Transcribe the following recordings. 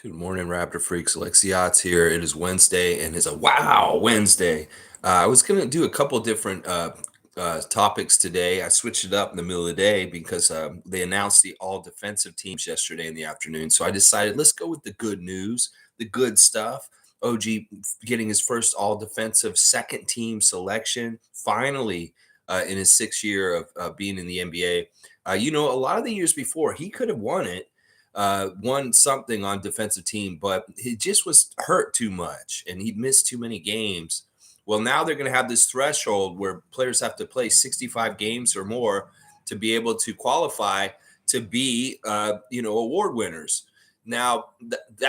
Good morning, Raptor Freaks. Alexiot's here. It is Wednesday, and it's a wow Wednesday. I was going to do a couple different topics today. I switched it up in the middle of the day because they announced the all defensive teams yesterday in the afternoon. So I decided let's go with the good news, the good stuff. OG getting his first all defensive second team selection finally in his 6th year of being in the NBA. A lot of the years before, he could have won it, won something on defensive team, but he just was hurt too much and he missed too many games. Well, now they're going to have this threshold where players have to play 65 games or more to be able to qualify to be, award winners. Now,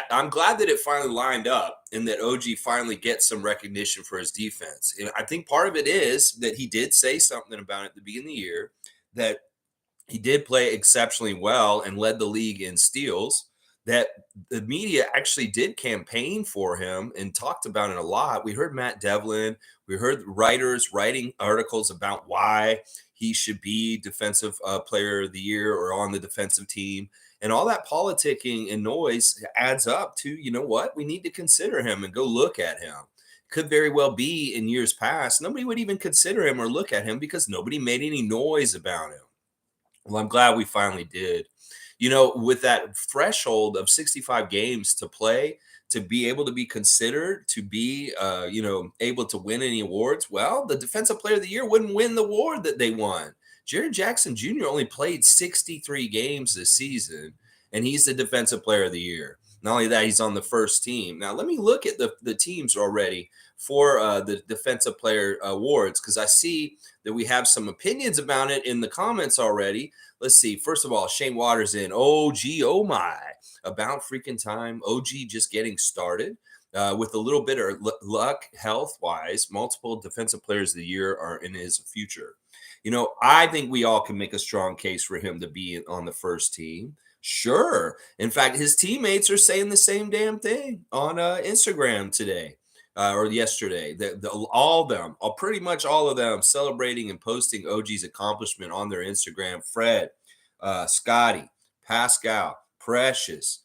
I'm glad that it finally lined up and that OG finally gets some recognition for his defense. And I think part of it is that he did say something about it at the beginning of the year that he did play exceptionally well and led the league in steals, that the media actually did campaign for him and talked about it a lot. We heard Matt Devlin, we heard writers writing articles about why he should be defensive player of the year or on the defensive team. And all that politicking and noise adds up to, you know what, we need to consider him and go look at him. Could very well be in years past, nobody would even consider him or look at him because nobody made any noise about him. Well, I'm glad we finally did. With that threshold of 65 games to play, to be able to be considered, to be, able to win any awards, well, the Defensive Player of the Year wouldn't win the award that they won. Jared Jackson Jr. only played 63 games this season, and he's the Defensive Player of the Year. Not only that, he's on the first team. Now, let me look at the teams already for the Defensive Player Awards because I see that we have some opinions about it in the comments already. Let's see. First of all, Shane Waters in. Oh, gee, oh my. About freaking time. OG just getting started. With a little bit of luck, health-wise, multiple Defensive Players of the Year are in his future. I think we all can make a strong case for him to be on the first team. Sure. In fact, his teammates are saying the same damn thing on Instagram today or yesterday. All of them, pretty much all of them, celebrating and posting OG's accomplishment on their Instagram. Fred, Scotty, Pascal, Precious,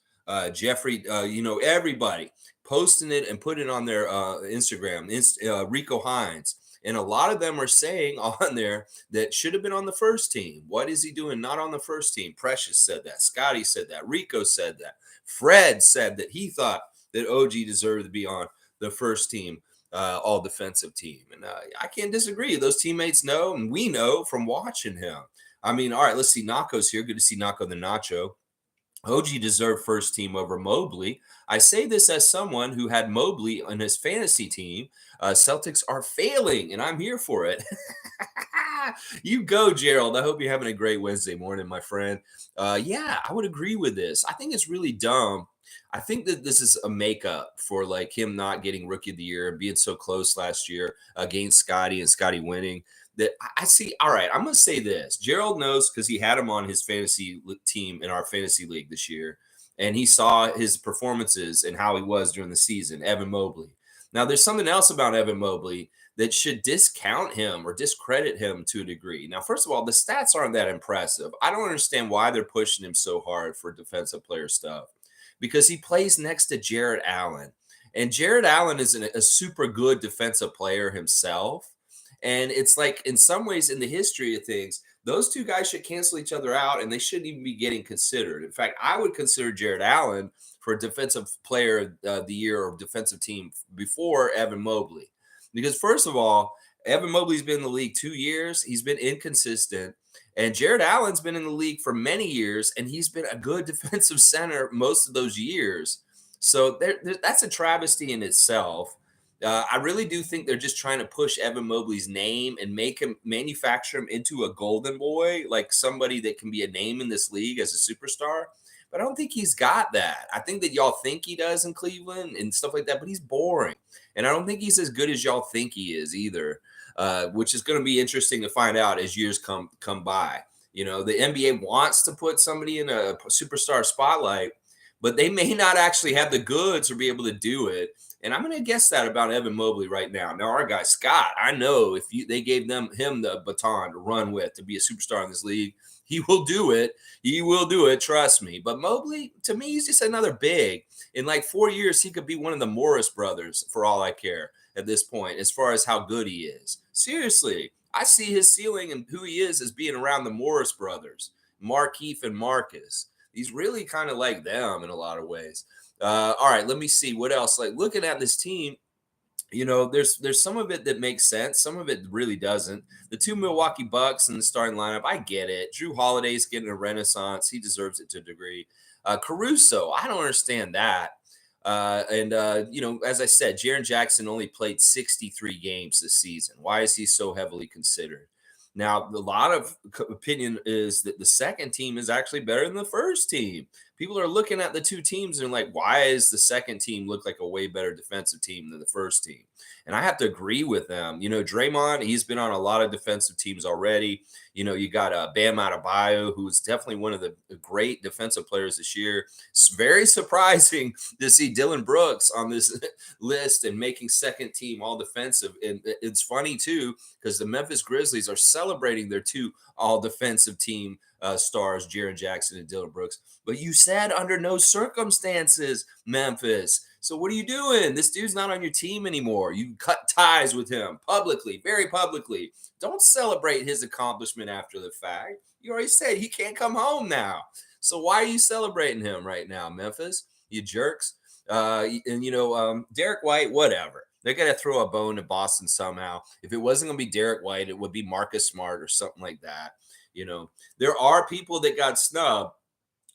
Jeffrey, everybody posting it and putting it on their Instagram. Rico Hines. And a lot of them are saying on there that should have been on the first team. What is he doing not on the first team? Precious said that. Scotty said that. Rico said that. Fred said that he thought that OG deserved to be on the first team, all defensive team. And I can't disagree. Those teammates know, and we know from watching him. I mean, all right, let's see. Nako's here. Good to see Nako the Nacho. OG deserved first team over Mobley. I say this as someone who had Mobley on his fantasy team. Celtics are failing, and I'm here for it. You go, Gerald. I hope you're having a great Wednesday morning, my friend. Yeah, I would agree with this. I think it's really dumb. I think that this is a makeup for like him not getting Rookie of the Year and being so close last year against Scotty and Scotty winning. That I see. All right, I'm going to say this. Gerald knows because he had him on his fantasy team in our fantasy league this year, and he saw his performances and how he was during the season. Evan Mobley. Now, there's something else about Evan Mobley that should discount him or discredit him to a degree. Now, first of all, the stats aren't that impressive. I don't understand why they're pushing him so hard for defensive player stuff because he plays next to Jared Allen, and Jared Allen is a super good defensive player himself. And it's like, in some ways, in the history of things, those two guys should cancel each other out and they shouldn't even be getting considered. In fact, I would consider Jared Allen for defensive player of the year or defensive team before Evan Mobley. Because, first of all, Evan Mobley's been in the league 2 years. He's been inconsistent. And Jared Allen's been in the league for many years, and he's been a good defensive center most of those years. So that's a travesty in itself. I really do think they're just trying to push Evan Mobley's name and make him manufacture him into a golden boy, like somebody that can be a name in this league as a superstar. But I don't think he's got that. I think that y'all think he does in Cleveland and stuff like that, but he's boring. And I don't think he's as good as y'all think he is either, which is going to be interesting to find out as years come by. The NBA wants to put somebody in a superstar spotlight, but they may not actually have the goods or be able to do it. And I'm going to guess that about Evan Mobley right now. Now, our guy Scott, I know if they gave him the baton to run with to be a superstar in this league, He will do it. He will do it. Trust me. But Mobley, to me, he's just another big. In like 4 years, he could be one of the Morris brothers for all I care at this point, as far as how good he is. Seriously, I see his ceiling and who he is as being around the Morris brothers, Markeith and Marcus. He's really kind of like them in a lot of ways. All right, let me see what else. Like looking at this team, there's some of it that makes sense, some of it really doesn't. The two Milwaukee Bucks in the starting lineup, I get it. Drew Holiday's getting a renaissance; he deserves it to a degree. Caruso, I don't understand that. As I said, Jaren Jackson only played 63 games this season. Why is he so heavily considered? Now, a lot of opinion is that the second team is actually better than the first team. People are looking at the two teams and like, why is the second team look like a way better defensive team than the first team? And I have to agree with them. Draymond, he's been on a lot of defensive teams already. You got Bam Adebayo, who's definitely one of the great defensive players this year. It's very surprising to see Dylan Brooks on this list and making second team all defensive. And it's funny too, because the Memphis Grizzlies are celebrating their two all defensive team stars, Jaren Jackson and Dylan Brooks. But you said under no circumstances, Memphis. So what are you doing? This dude's not on your team anymore. You cut ties with him publicly, very publicly. Don't celebrate his accomplishment after the fact. You already said he can't come home now. So why are you celebrating him right now, Memphis? You jerks. Derek White, whatever. They're going to throw a bone to Boston somehow. If it wasn't going to be Derek White, it would be Marcus Smart or something like that. There are people that got snubbed.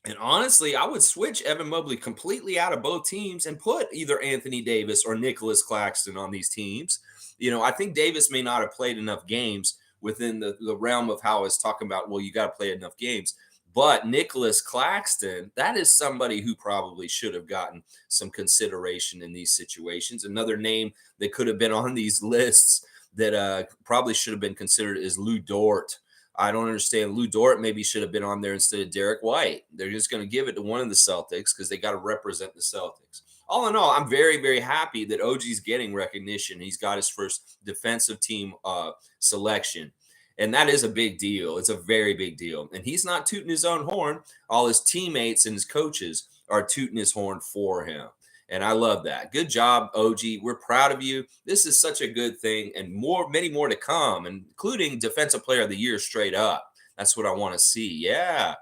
And honestly, I would switch Evan Mobley completely out of both teams and put either Anthony Davis or Nicholas Claxton on these teams. I think Davis may not have played enough games within the realm of how I was talking about, well, you got to play enough games. But Nicholas Claxton, that is somebody who probably should have gotten some consideration in these situations. Another name that could have been on these lists that probably should have been considered is Lou Dort. I don't understand. Lou Dort maybe should have been on there instead of Derek White. They're just going to give it to one of the Celtics because they got to represent the Celtics. All in all, I'm very, very happy that OG's getting recognition. He's got his first defensive team selection. And that is a big deal. It's a very big deal. And he's not tooting his own horn. All his teammates and his coaches are tooting his horn for him. And I love that. Good job, OG. We're proud of you. This is such a good thing, and many more to come, including Defensive Player of the Year straight up. That's what I want to see. Yeah.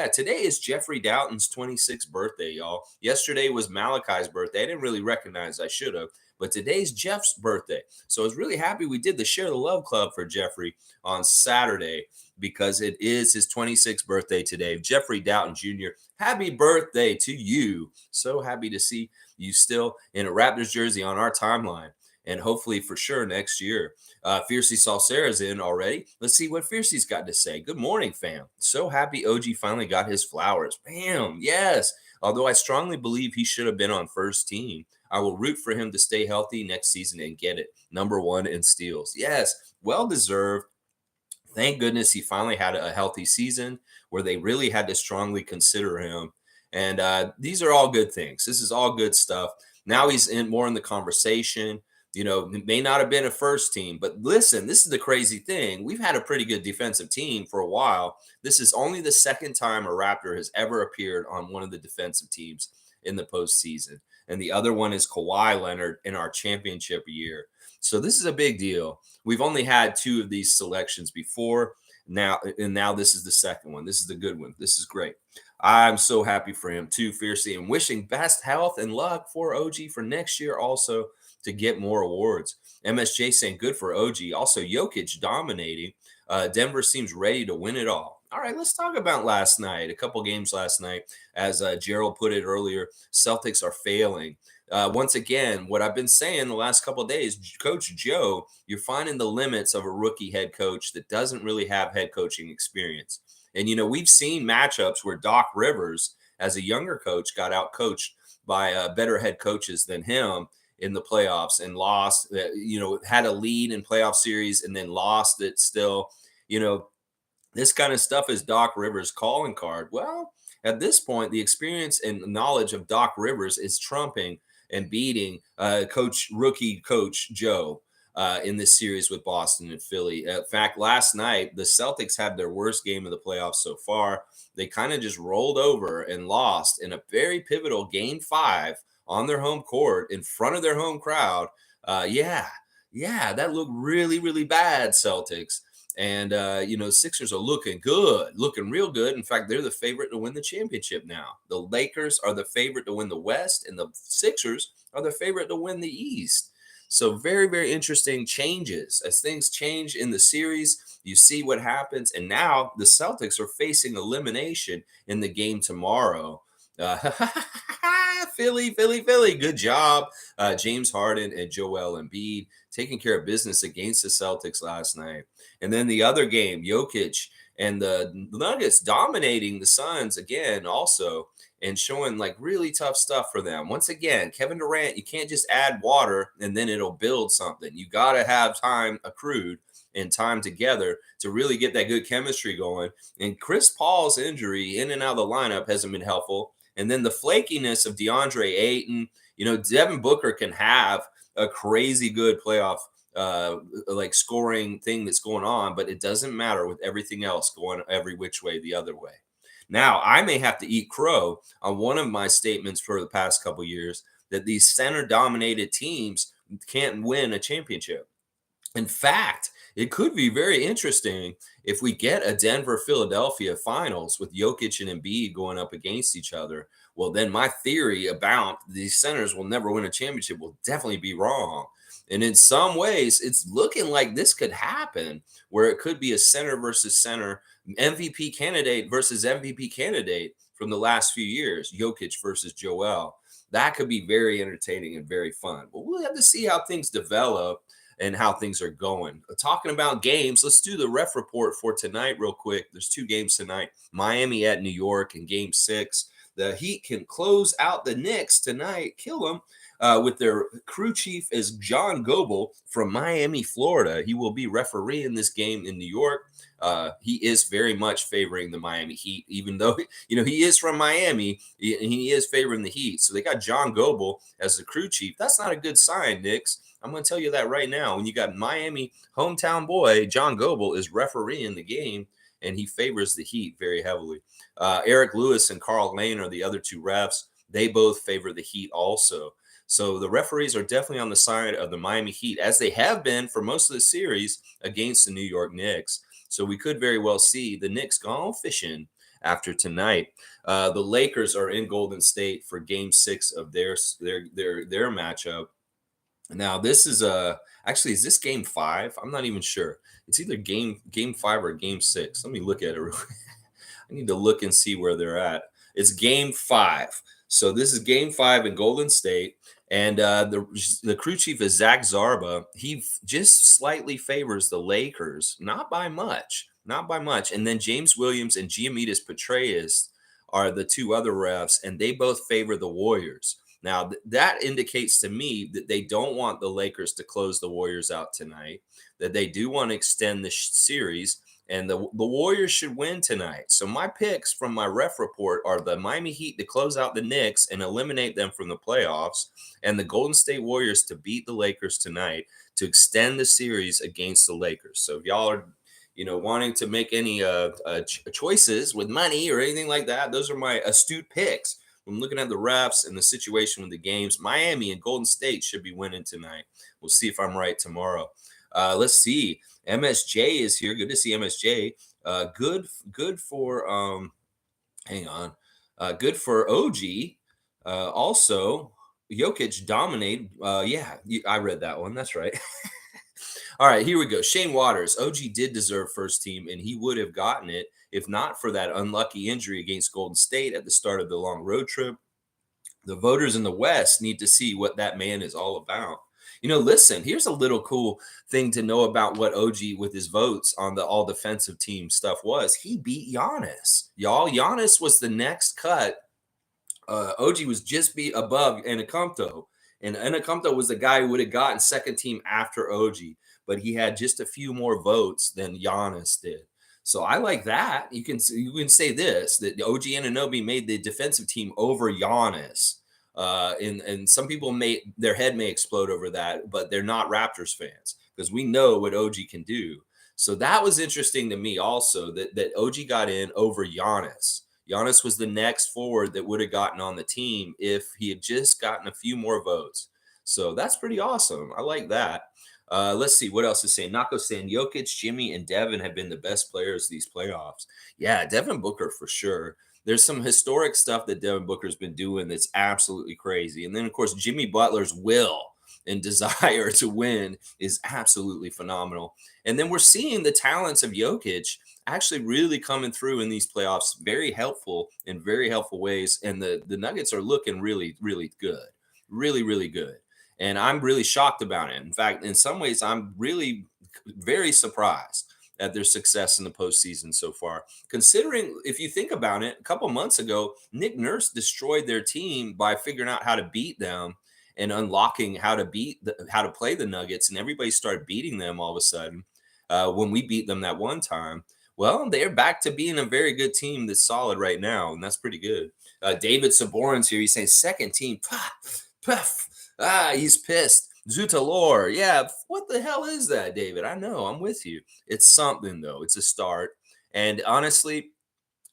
Today is Jeffrey Doughton's 26th birthday, y'all. Yesterday was Malachi's birthday. I didn't really recognize I should have, but today's Jeff's birthday. So I was really happy we did the Share the Love Club for Jeffrey on Saturday because it is his 26th birthday today. Jeffrey Doughton Jr., happy birthday to you. So happy to see you still in a Raptors jersey on our timeline. And hopefully for sure next year. Fiercey Salsera's in already. Let's see what Fiercey's got to say. Good morning, fam. So happy OG finally got his flowers. Bam. Yes. Although I strongly believe he should have been on first team, I will root for him to stay healthy next season and get it. Number one in steals. Yes. Well deserved. Thank goodness he finally had a healthy season where they really had to strongly consider him. And these are all good things. This is all good stuff. Now he's more in the conversation. It may not have been a first team, but listen, this is the crazy thing. We've had a pretty good defensive team for a while. This is only the second time a Raptor has ever appeared on one of the defensive teams in the postseason. And the other one is Kawhi Leonard in our championship year. So this is a big deal. We've only had two of these selections before now, and now this is the second one. This is the good one. This is great. I'm so happy for him too, Fiercey, and wishing best health and luck for OG for next year also to get more awards. MSJ saying good for OG. Also, Jokic dominating. Denver seems ready to win it all. All right, let's talk about last night. A couple games last night. As Gerald put it earlier, Celtics are failing. Once again, what I've been saying the last couple of days, Coach Joe, you're finding the limits of a rookie head coach that doesn't really have head coaching experience. And, we've seen matchups where Doc Rivers, as a younger coach, got out-coached by better head coaches than him in the playoffs and lost, had a lead in playoff series and then lost it still. This kind of stuff is Doc Rivers' calling card. Well, at this point, the experience and knowledge of Doc Rivers is trumping and beating rookie coach Joe. in this series with Boston and Philly. In fact, last night the Celtics had their worst game of the playoffs so far. They kind of just rolled over and lost in a very pivotal game 5 on their home court in front of their home crowd. Yeah, that looked really, really bad, Celtics. And Sixers are looking good, looking real good. In fact, they're the favorite to win the championship now. The Lakers are the favorite to win the West, and the Sixers are the favorite to win the East. So very, very interesting changes. As things change in the series, you see what happens. And now the Celtics are facing elimination in the game tomorrow. Philly, Philly, Philly. Good job. James Harden and Joel Embiid taking care of business against the Celtics last night. And then the other game, Jokic and the Nuggets dominating the Suns again, also, and showing like really tough stuff for them. Once again, Kevin Durant, you can't just add water and then it'll build something. You got to have time accrued and time together to really get that good chemistry going. And Chris Paul's injury in and out of the lineup hasn't been helpful. And then the flakiness of DeAndre Ayton, Devin Booker can have a crazy good playoff like scoring thing that's going on, but it doesn't matter with everything else going every which way the other way. Now, I may have to eat crow on one of my statements for the past couple years that these center dominated teams can't win a championship. In fact, it could be very interesting if we get a Denver Philadelphia finals with Jokic and Embiid going up against each other. Well, then my theory about these centers will never win a championship will definitely be wrong. And in some ways, it's looking like this could happen where it could be a center versus center, MVP candidate versus MVP candidate from the last few years, Jokic versus Joel. That could be very entertaining and very fun. But we'll have to see how things develop and how things are going. Talking about games, let's do the ref report for tonight real quick. There's 2 games tonight. Miami at New York in game 6. The Heat can close out the Knicks tonight, kill them. With their crew chief is John Goble from Miami, Florida. He will be refereeing this game in New York. He is very much favoring the Miami Heat, even though he is from Miami. He is favoring the Heat. So they got John Goble as the crew chief. That's not a good sign, Knicks. I'm going to tell you that right now. When you got Miami hometown boy John Goble is refereeing the game, and he favors the Heat very heavily. Eric Lewis and Carl Lane are the other 2 refs. They both favor the Heat also. So the referees are definitely on the side of the Miami Heat, as they have been for most of the series against the New York Knicks. So we could very well see the Knicks gone fishing after tonight. The Lakers are in Golden State for Game 6 of their matchup. Now this is actually, is this Game 5? I'm not even sure. It's either game 5 or Game 6. Let me look at it real quick. I need to look and see where they're at. It's Game 5. So this is Game 5 in Golden State. And the crew chief is Zach Zarba. He just slightly favors the Lakers, not by much. And then James Williams and Giannitas Petraeus are the 2 other refs, and they both favor the Warriors. Now, that indicates to me that they don't want the Lakers to close the Warriors out tonight, that they do want to extend the series, and the Warriors should win tonight. So my picks from my ref report are the Miami Heat to close out the Knicks and eliminate them from the playoffs, and the Golden State Warriors to beat the Lakers tonight to extend the series against the Lakers. So if y'all are wanting to make any choices with money or anything like that, those are my astute picks. I'm looking at the refs and the situation with the games. Miami and Golden State should be winning tonight. We'll see if I'm right tomorrow. Let's see. MSJ is here. Good to see MSJ. Good for hang on. Good for OG. Also, Jokic dominated. I read that one. That's right. All right, here we go. Shane Waters. OG did deserve first team, and he would have gotten it if not for that unlucky injury against Golden State at the start of the long road trip. The voters in the West need to see what that man is all about. Listen, here's a little cool thing to know about what OG with his votes on the all defensive team stuff was. He beat Giannis. Y'all, Giannis was the next cut. OG was just above Antetokounmpo. And Antetokounmpo was the guy who would have gotten second team after OG. But he had just a few more votes than Giannis did. So I like that. You can say this, that OG Anunoby made the defensive team over Giannis. And some people their head may explode over that, but they're not Raptors fans. because we know what OG can do. So that was interesting to me also that OG got in over Giannis. Giannis was the next forward that would have gotten on the team if he had just gotten a few more votes. So that's pretty awesome. I like that. Let's see what else is saying. Nako saying Jokic, Jimmy, and Devin have been the best players these playoffs. Yeah, Devin Booker for sure. There's some historic stuff that Devin Booker's been doing that's absolutely crazy. And then, of course, Jimmy Butler's will and desire to win is absolutely phenomenal. And then we're seeing the talents of Jokic actually really coming through in these playoffs, very helpful in very helpful ways. And the Nuggets are looking really, really good, really, really good. And I'm really shocked about it. In fact, in some ways, I'm really very surprised at their success in the postseason so far. Considering, if you think about it, a couple months ago, Nick Nurse destroyed their team by figuring out how to beat them and unlocking how to play the Nuggets, and everybody started beating them all of a sudden. When we beat them that one time, well, they're back to being a very good team that's solid right now, and that's pretty good. David Saborin's here. He's saying second team. Puff, puff. He's pissed. Zutalor. Yeah, what the hell is that, David? I know. I'm with you. It's something, though. It's a start. And honestly,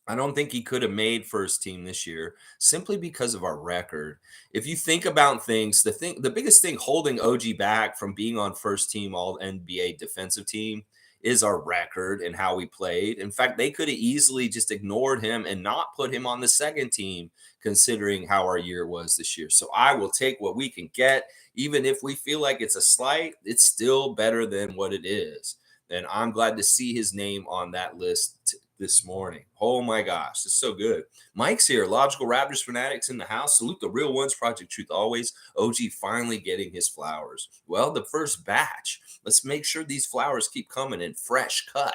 I don't think he could have made first team this year simply because of our record. If you think about things, the biggest thing holding OG back from being on first team all NBA defensive team is our record and how we played. In fact, they could have easily just ignored him and not put him on the second team considering how our year was this year. So I will take what we can get even if we feel like it's a slight, it's still better than what it is. And I'm glad to see his name on that list this morning. Oh my gosh, it's so good. Mike's here. Logical Raptors fanatics in the house. Salute the real ones. Project Truth always. OG finally getting his flowers. Well, the first batch. Let's make sure these flowers keep coming in fresh cut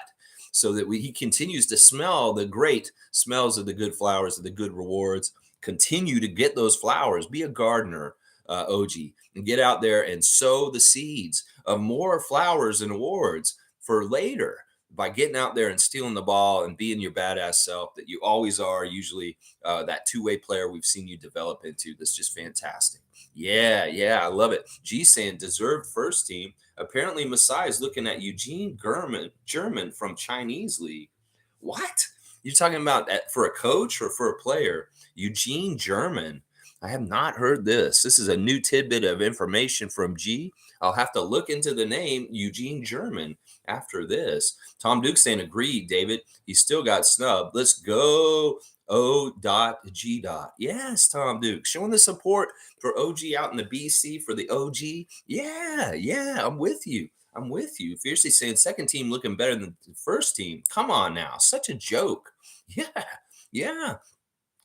so that he continues to smell the great smells of the good flowers, of the good rewards. Continue to get those flowers. Be a gardener, OG, and get out there and sow the seeds of more flowers and awards for later by getting out there and stealing the ball and being your badass self that you always are, usually that two-way player we've seen you develop into. That's just fantastic. Yeah, I love it. G saying deserved first team. Apparently Masai is looking at Eugene German from Chinese league. What? You're talking about that for a coach or for a player? Eugene German. I have not heard this. This is a new tidbit of information from G. I'll have to look into the name Eugene German after this. Tom Duke saying, agreed, David. He still got snubbed. Let's go. O.G. Yes, Tom Duke. Showing the support for OG out in the BC for the OG. Yeah, I'm with you. I'm with you. Fiercely saying second team looking better than the first team. Come on now. Such a joke. Yeah.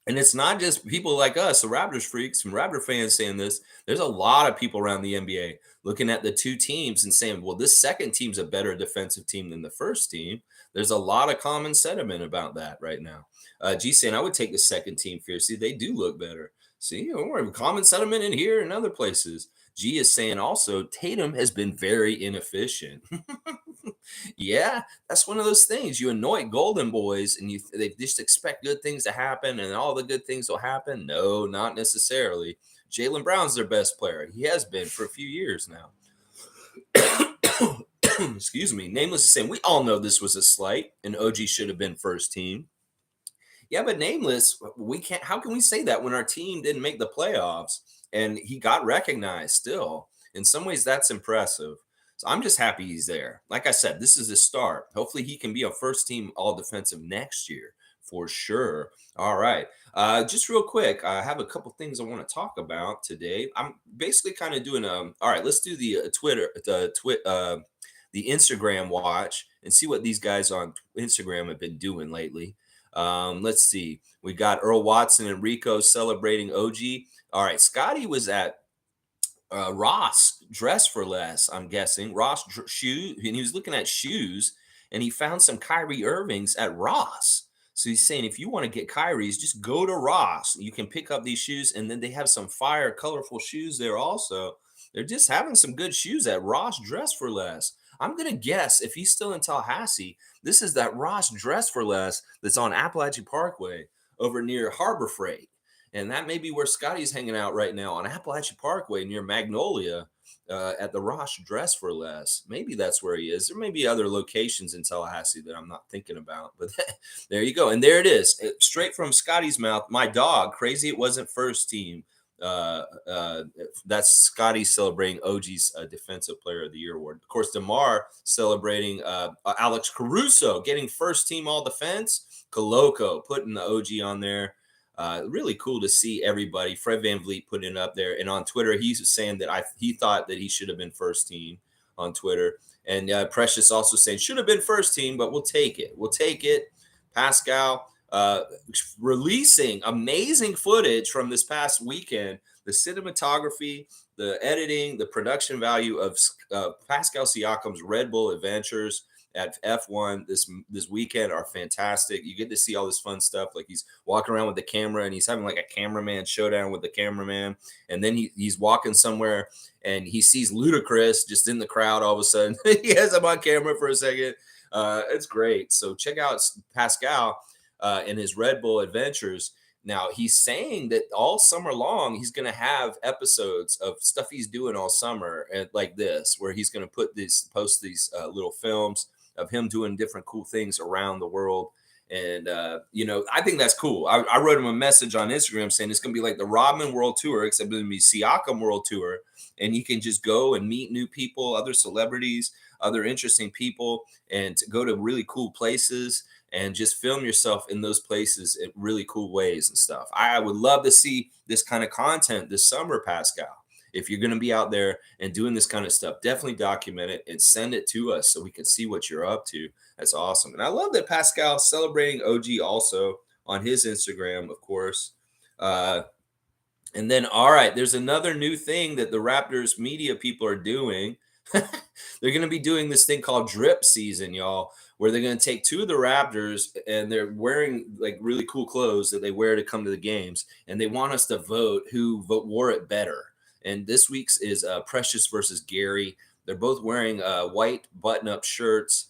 And it's not just people like us, the Raptors freaks and Raptor fans saying this. There's a lot of people around the NBA looking at the two teams and saying, well, this second team's a better defensive team than the first team. There's a lot of common sentiment about that right now. G saying, I would take the second team fiercely. They do look better. See, we're common sentiment in here and other places. G is saying also, Tatum has been very inefficient. Yeah, that's one of those things. You anoint golden boys and they just expect good things to happen and all the good things will happen. No, not necessarily. Jaylen Brown's their best player. He has been for a few years now. Excuse me. Nameless is saying, we all know this was a slight and OG should have been first team. Yeah, but Nameless, we can't. How can we say that when our team didn't make the playoffs and he got recognized still? In some ways, that's impressive. So I'm just happy he's there. Like I said, this is a start. Hopefully, he can be a first team all defensive next year for sure. All right. Just real quick, I have a couple things I want to talk about today. I'm basically kind of doing all right, let's do the the Instagram watch and see what these guys on Instagram have been doing lately. Let's see. We got Earl Watson and Rico celebrating OG. All right. Scotty was at Ross Dress for Less, I'm guessing. Ross shoes, and he was looking at shoes and he found some Kyrie Irvings at Ross. So he's saying if you want to get Kyrie's, just go to Ross. You can pick up these shoes, and then they have some fire, colorful shoes there also. They're just having some good shoes at Ross Dress for Less. I'm gonna guess if he's still in Tallahassee, this is that Ross Dress for Less that's on Appalachian Parkway over near Harbor Freight. And that may be where Scotty's hanging out right now on Appalachian Parkway near Magnolia, at the Rosh Dress for Less. Maybe that's where he is. There may be other locations in Tallahassee that I'm not thinking about, but there you go. And there it is, straight from Scotty's mouth. My dog, crazy it wasn't first team. That's Scotty celebrating OG's Defensive Player of the Year award. Of course, DeMar celebrating Alex Caruso getting first team all defense. Coloco putting the OG on there. Really cool to see everybody. Fred Van Vliet putting it up there, and on Twitter, he's saying that he thought that he should have been first team on Twitter. And Precious also saying should have been first team, but we'll take it. We'll take it. Pascal releasing amazing footage from this past weekend. The cinematography, the editing, the production value of Pascal Siakam's Red Bull adventures at F1 this weekend are fantastic. You get to see all this fun stuff, like he's walking around with the camera and he's having like a cameraman showdown with the cameraman, and then he's walking somewhere and he sees Ludacris just in the crowd. All of a sudden, he has him on camera for a second. It's great. So check out Pascal and his Red Bull adventures. Now he's saying that all summer long he's going to have episodes of stuff he's doing all summer, and like this, where he's going to post these little films of him doing different cool things around the world. And I think that's cool. I wrote him a message on Instagram saying it's going to be like the Rodman World Tour, except it's going to be Siakam World Tour, and you can just go and meet new people, other celebrities, other interesting people, and to go to really cool places and just film yourself in those places in really cool ways and stuff. I would love to see this kind of content this summer, Pascal. If you're going to be out there and doing this kind of stuff, definitely document it and send it to us so we can see what you're up to. That's awesome. And I love that Pascal celebrating OG also on his Instagram, of course. And then, all right, there's another new thing that the Raptors media people are doing. They're going to be doing this thing called drip season, y'all, where they're going to take two of the Raptors and they're wearing like really cool clothes that they wear to come to the games. And they want us to vote who wore it better. And this week's is Precious versus Gary. They're both wearing white button-up shirts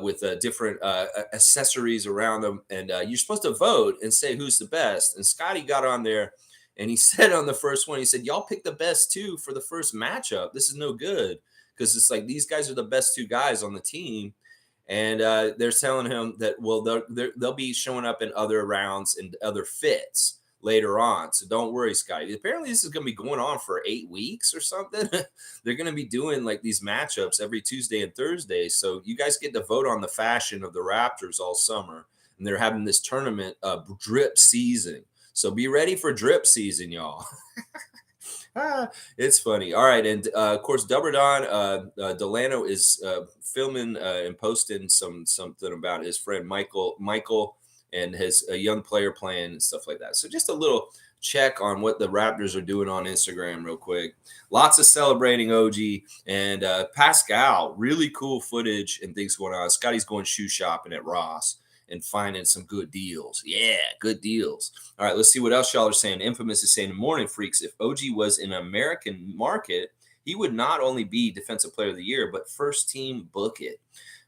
with different accessories around them. And you're supposed to vote and say who's the best. And Scotty got on there and he said on the first one, he said, y'all pick the best two for the first matchup. This is no good, because it's like these guys are the best two guys on the team. And they're telling him that, well, they'll be showing up in other rounds and other fits later on. So don't worry, Scotty. Apparently this is going to be going on for 8 weeks or something. They're going to be doing like these matchups every Tuesday and Thursday. So you guys get to vote on the fashion of the Raptors all summer. And they're having this tournament drip season. So be ready for drip season, y'all. It's funny. All right. And of course, Dubber Delano is filming and posting something about his friend Michael and his young player playing and stuff like that. So just a little check on what the Raptors are doing on Instagram real quick. Lots of celebrating OG and Pascal. Really cool footage and things going on. Scotty's going shoe shopping at Ross and finding some good deals. Yeah, good deals. All right, let's see what else y'all are saying. Infamous is saying, Morning Freaks, if OG was in an American market, he would not only be Defensive Player of the Year, but first team book it.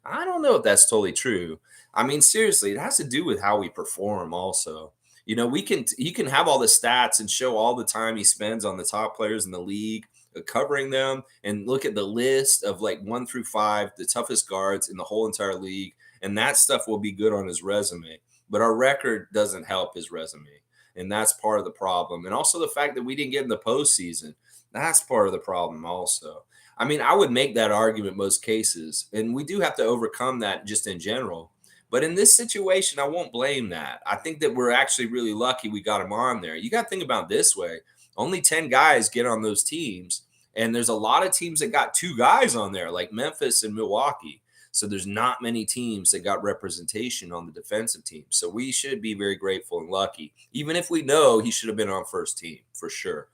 I don't know if that's totally true. I mean, seriously, it has to do with how we perform also. You know, he can have all the stats and show all the time he spends on the top players in the league, covering them, and look at the list of like 1 through 5, the toughest guards in the whole entire league. And that stuff will be good on his resume. But our record doesn't help his resume. And that's part of the problem. And also the fact that we didn't get in the postseason. That's part of the problem also. I mean, I would make that argument most cases. And we do have to overcome that just in general. But in this situation, I won't blame that. I think that we're actually really lucky we got him on there. You got to think about it this way. Only 10 guys get on those teams. And there's a lot of teams that got 2 guys on there, like Memphis and Milwaukee. So there's not many teams that got representation on the defensive team. So we should be very grateful and lucky, even if we know he should have been on first team for sure.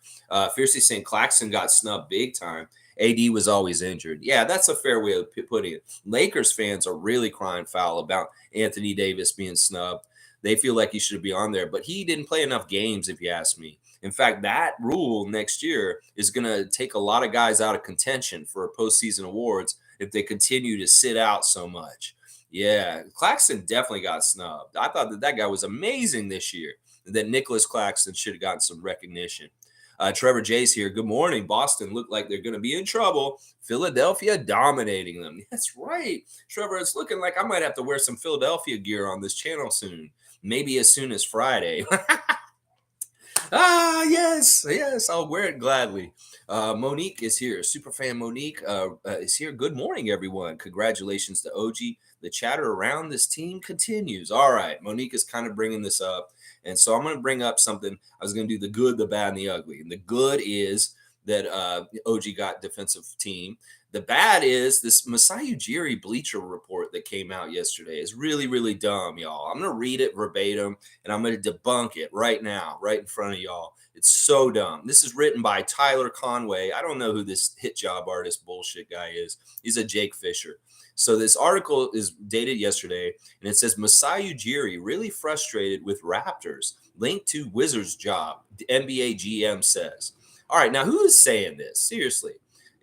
Fiercely saying Claxton got snubbed big time. AD was always injured. Yeah, that's a fair way of putting it. Lakers fans are really crying foul about Anthony Davis being snubbed. They feel like he should be on there, but he didn't play enough games, if you ask me. In fact, that rule next year is going to take a lot of guys out of contention for postseason awards if they continue to sit out so much. Yeah, Claxton definitely got snubbed. I thought that guy was amazing this year. that Nicholas Claxton should have gotten some recognition. Trevor Jay's here. Good morning. Boston looked like they're going to be in trouble. Philadelphia dominating them. That's right. Trevor, it's looking like I might have to wear some Philadelphia gear on this channel soon. Maybe as soon as Friday. Yes, yes, I'll wear it gladly. Monique is here. Superfan Monique is here. Good morning, everyone. Congratulations to OG. The chatter around this team continues. All right, Monique is kind of bringing this up. And so I'm going to bring up something. I was going to do the good, the bad, and the ugly. And the good is that OG got defensive team. The bad is this Masai Ujiri Bleacher report that came out yesterday is really, really dumb, y'all. I'm going to read it verbatim and I'm going to debunk it right now, right in front of y'all. It's so dumb. This is written by Tyler Conway. I don't know who this hit job artist bullshit guy is. He's a Jake Fisher. So this article is dated yesterday, and it says Masai Ujiri really frustrated with Raptors linked to Wizards job. The NBA GM says. All right, now who is saying this? Seriously.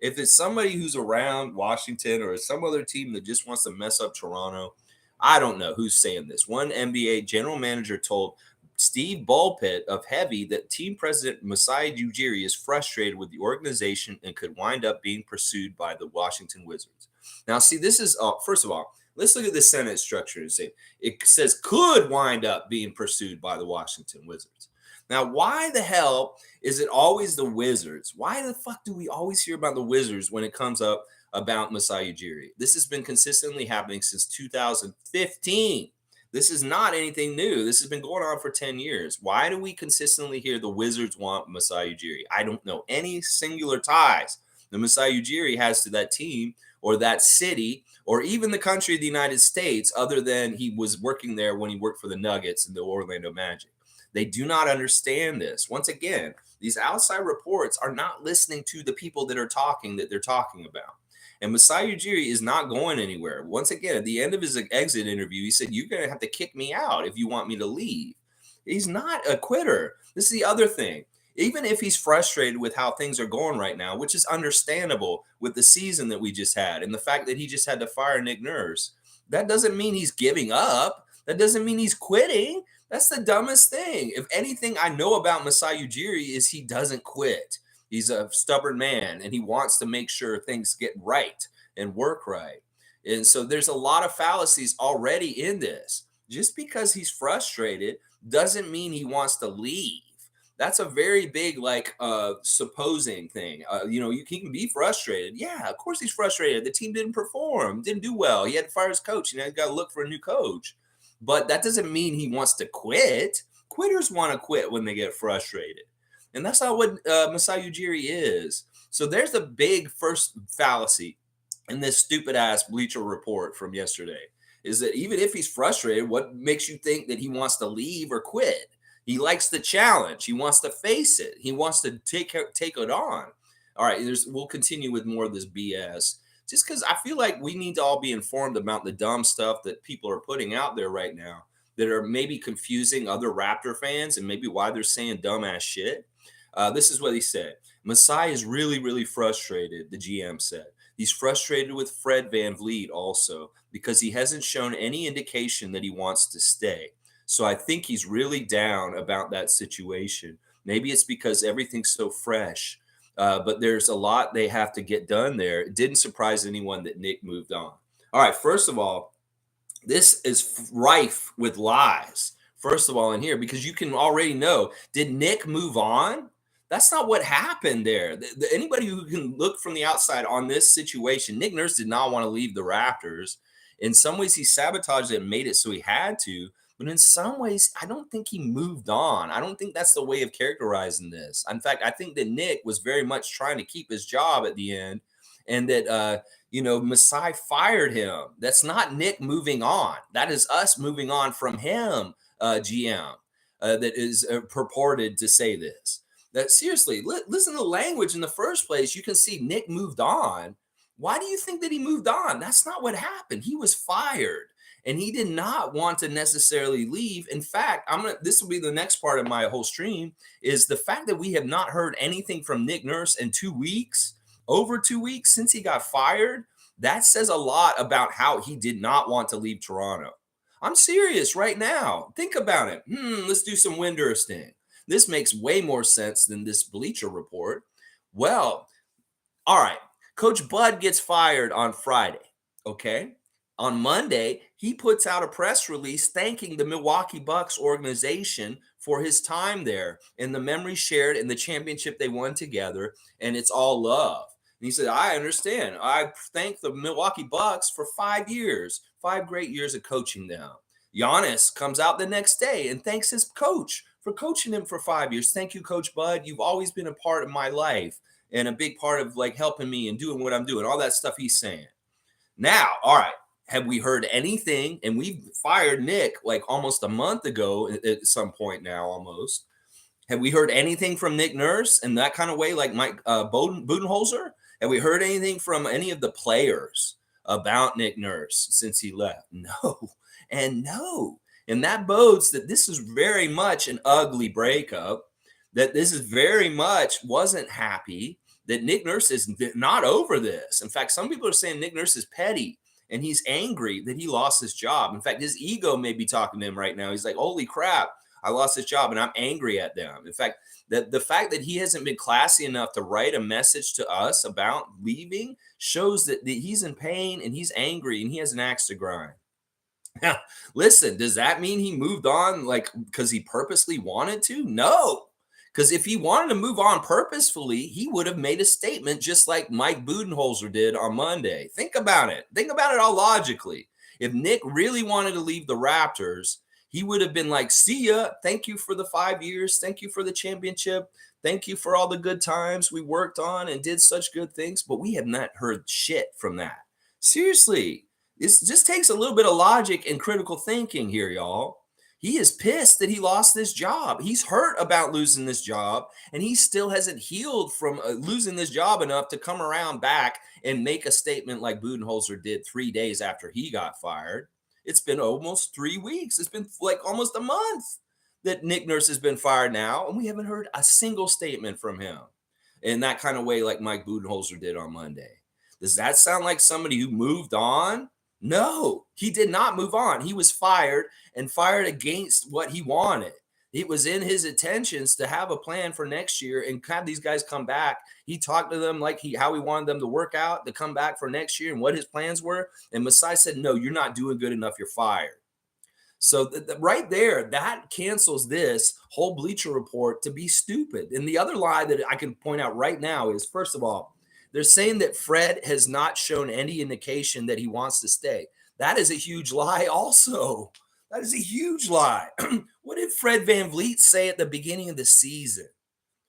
If it's somebody who's around Washington or some other team that just wants to mess up Toronto, I don't know who's saying this. One NBA general manager told Steve Bulpett of Heavy that team president Masai Ujiri is frustrated with the organization and could wind up being pursued by the Washington Wizards. Now, see, this is first of all, let's look at the sentence structure and say it says could wind up being pursued by the Washington Wizards. Now, why the hell is it always the Wizards? Why the fuck do we always hear about the Wizards when it comes up about Masai Ujiri? This has been consistently happening since 2015. This is not anything new. This has been going on for 10 years. Why do we consistently hear the Wizards want Masai Ujiri? I don't know any singular ties that Masai Ujiri has to that team or that city or even the country of the United States, other than he was working there when he worked for the Nuggets and the Orlando Magic. They do not understand this. Once again, these outside reports are not listening to the people that they're talking about. And Masai Ujiri is not going anywhere. Once again, at the end of his exit interview, he said, "You're going to have to kick me out if you want me to leave." He's not a quitter. This is the other thing. Even if he's frustrated with how things are going right now, which is understandable with the season that we just had and the fact that he just had to fire Nick Nurse, that doesn't mean he's giving up. That doesn't mean he's quitting. That's the dumbest thing. If anything I know about Masai Ujiri is he doesn't quit. He's a stubborn man, and he wants to make sure things get right and work right. And so there's a lot of fallacies already in this. Just because he's frustrated doesn't mean he wants to leave. That's a very big, supposing thing. He can be frustrated. Yeah, of course he's frustrated. The team didn't perform, didn't do well. He had to fire his coach. He got to look for a new coach. But that doesn't mean he wants to quit. Quitters want to quit when they get frustrated. And that's not what Masai Ujiri is. So there's the big first fallacy in this stupid ass Bleacher report from yesterday, is that even if he's frustrated, what makes you think that he wants to leave or quit? He likes the challenge. He wants to face it. He wants to take it on. All right, we'll continue with more of this BS. Just because I feel like we need to all be informed about the dumb stuff that people are putting out there right now that are maybe confusing other Raptor fans and maybe why they're saying dumbass shit. This is what he said. Masai is really, really frustrated, the GM said. He's frustrated with Fred VanVleet also because he hasn't shown any indication that he wants to stay. So I think he's really down about that situation. Maybe it's because everything's so fresh. But there's a lot they have to get done there. It didn't surprise anyone that Nick moved on. All right, first of all, this is rife with lies. First of all, in here, because you can already know, did Nick move on? That's not what happened there. Anybody who can look from the outside on this situation, Nick Nurse did not want to leave the Raptors. In some ways, he sabotaged it and made it so he had to. But in some ways, I don't think he moved on. I don't think that's the way of characterizing this. In fact, I think that Nick was very much trying to keep his job at the end, and that Masai fired him. That's not Nick moving on. That is us moving on from him, GM, that is purported to say this. That seriously, listen to the language in the first place. You can see Nick moved on. Why do you think that he moved on? That's not what happened. He was fired. And he did not want to necessarily leave. In fact, this will be the next part of my whole stream, is the fact that we have not heard anything from Nick Nurse in 2 weeks, over 2 weeks since he got fired. That says a lot about how he did not want to leave Toronto. I'm serious right now. Think about it. Let's do some Windurst. This makes way more sense than this Bleacher Report. Well, all right. Coach Bud gets fired on Friday. Okay. On Monday, he puts out a press release thanking the Milwaukee Bucks organization for his time there and the memories shared and the championship they won together. And it's all love. And he said, I understand. I thank the Milwaukee Bucks for 5 years, 5 great years of coaching them. Giannis comes out the next day and thanks his coach for coaching him for 5 years. Thank you, Coach Bud. You've always been a part of my life and a big part of like helping me and doing what I'm doing, all that stuff he's saying. Now, all right, have we heard anything? And we fired Nick like almost a month ago at some point now, almost. Have we heard anything from Nick Nurse in that kind of way, like Mike Budenholzer? Have we heard anything from any of the players about Nick Nurse since he left? No, and no. And that bodes that this is very much an ugly breakup, that this is very much wasn't happy, that Nick Nurse is not over this. In fact, some people are saying Nick Nurse is petty and he's angry that he lost his job. In fact, his ego may be talking to him right now. He's like, holy crap, I lost his job and I'm angry at them. In fact, the fact that he hasn't been classy enough to write a message to us about leaving shows that he's in pain and he's angry and he has an axe to grind. Now, listen, does that mean he moved on like because he purposely wanted to? No. Because if he wanted to move on purposefully, he would have made a statement just like Mike Budenholzer did on Monday. Think about it. Think about it all logically. If Nick really wanted to leave the Raptors, he would have been like, see ya. Thank you for the 5 years. Thank you for the championship. Thank you for all the good times we worked on and did such good things. But we have not heard shit from that. Seriously. It just takes a little bit of logic and critical thinking here, y'all. He is pissed that he lost this job. He's hurt about losing this job, and he still hasn't healed from losing this job enough to come around back and make a statement like Budenholzer did 3 days after he got fired. It's been almost 3 weeks. It's been like almost a month that Nick Nurse has been fired now, and we haven't heard a single statement from him in that kind of way like Mike Budenholzer did on Monday. Does that sound like somebody who moved on? No, he did not move on. He was fired and fired against what he wanted. It was in his intentions to have a plan for next year and have these guys come back. He talked to them like how he wanted them to work out to come back for next year and what his plans were. And Masai said, no, you're not doing good enough. You're fired. So right there, that cancels this whole Bleacher Report to be stupid. And the other lie that I can point out right now is, first of all, they're saying that Fred has not shown any indication that he wants to stay. That is a huge lie also. That is a huge lie. What did Fred VanVleet say at the beginning of the season?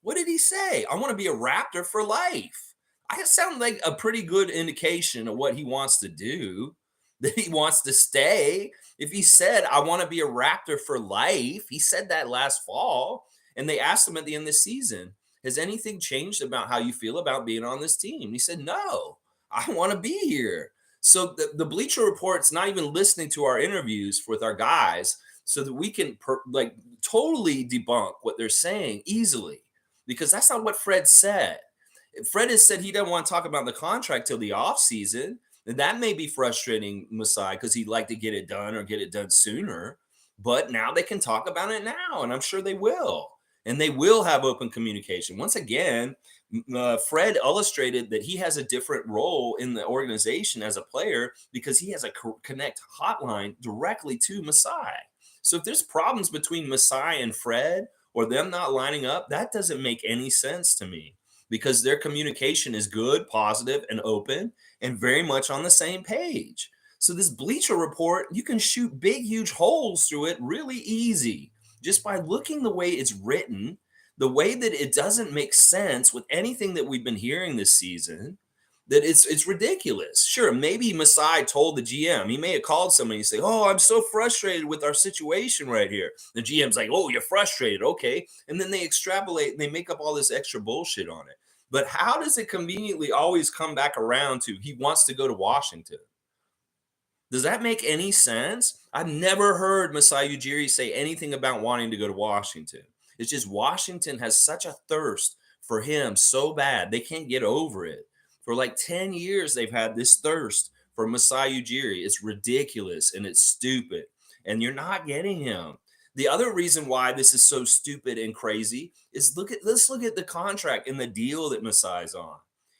What did he say? I want to be a Raptor for life. I sound like a pretty good indication of what he wants to do, that he wants to stay. If he said, I want to be a Raptor for life, he said that last fall, and they asked him at the end of the season, has anything changed about how you feel about being on this team? He said, no, I want to be here. So the Bleacher Report's not even listening to our interviews with our guys so that we can totally debunk what they're saying easily, because that's not what Fred said. Fred has said he doesn't want to talk about the contract till the offseason. And that may be frustrating Masai because he'd like to get it done or get it done sooner. But now they can talk about it now, and I'm sure they will. And they will have open communication. Once again, Fred illustrated that he has a different role in the organization as a player because he has a connect hotline directly to Masai. So if there's problems between Masai and Fred or them not lining up, that doesn't make any sense to me because their communication is good, positive, and open, and very much on the same page. So this Bleacher Report, you can shoot big, huge holes through it really easy just by looking the way it's written, the way that it doesn't make sense with anything that we've been hearing this season, that it's ridiculous. Sure, maybe Masai told the GM. He may have called somebody and say, oh, I'm so frustrated with our situation right here. The GM's like, oh, you're frustrated. Okay. And then they extrapolate and they make up all this extra bullshit on it. But how does it conveniently always come back around to he wants to go to Washington? Does that make any sense? I've never heard Masai Ujiri say anything about wanting to go to Washington. It's just Washington has such a thirst for him so bad. They can't get over it. For like 10 years, they've had this thirst for Masai Ujiri. It's ridiculous and it's stupid. and you're not getting him. The other reason why this is so stupid and crazy is let's look at the contract and the deal that Masai's on.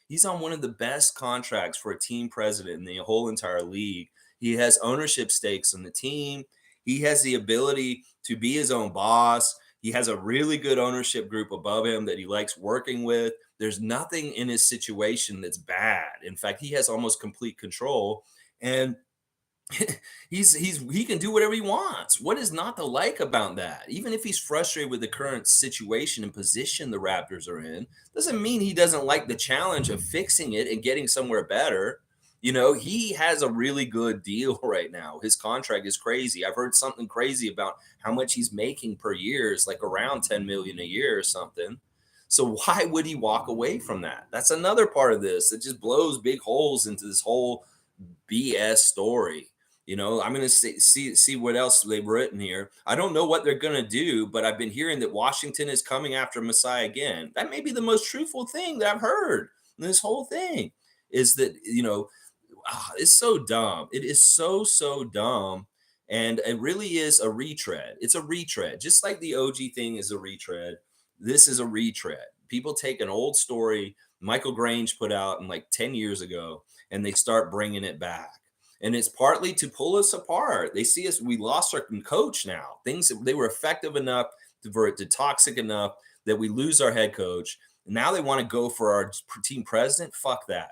He's on one of the best contracts for a team president in the whole entire league. He has ownership stakes in the team. He has the ability to be his own boss. He has a really good ownership group above him that he likes working with. There's nothing in his situation that's bad. In fact, he has almost complete control. And he can do whatever he wants. What is not to like about that? Even if he's frustrated with the current situation and position the Raptors are in, doesn't mean he doesn't like the challenge of fixing it and getting somewhere better. He has a really good deal right now. His contract is crazy. I've heard something crazy about how much he's making per year is like around 10 million a year or something. So why would he walk away from that? That's another part of this that just blows big holes into this whole BS story. I'm going to see what else they've written here. I don't know what they're going to do, but I've been hearing that Washington is coming after Masai again. That may be the most truthful thing that I've heard in this whole thing. Is that it's so dumb. It is so dumb, and it really is a retread. It's a retread, just like the OG thing is a retread. This is a retread. People take an old story Michael Grange put out in like 10 years ago, and they start bringing it back. And it's partly to pull us apart. They see us, we lost our coach now. They were effective enough for it to toxic enough that we lose our head coach. Now they want to go for our team president. Fuck that.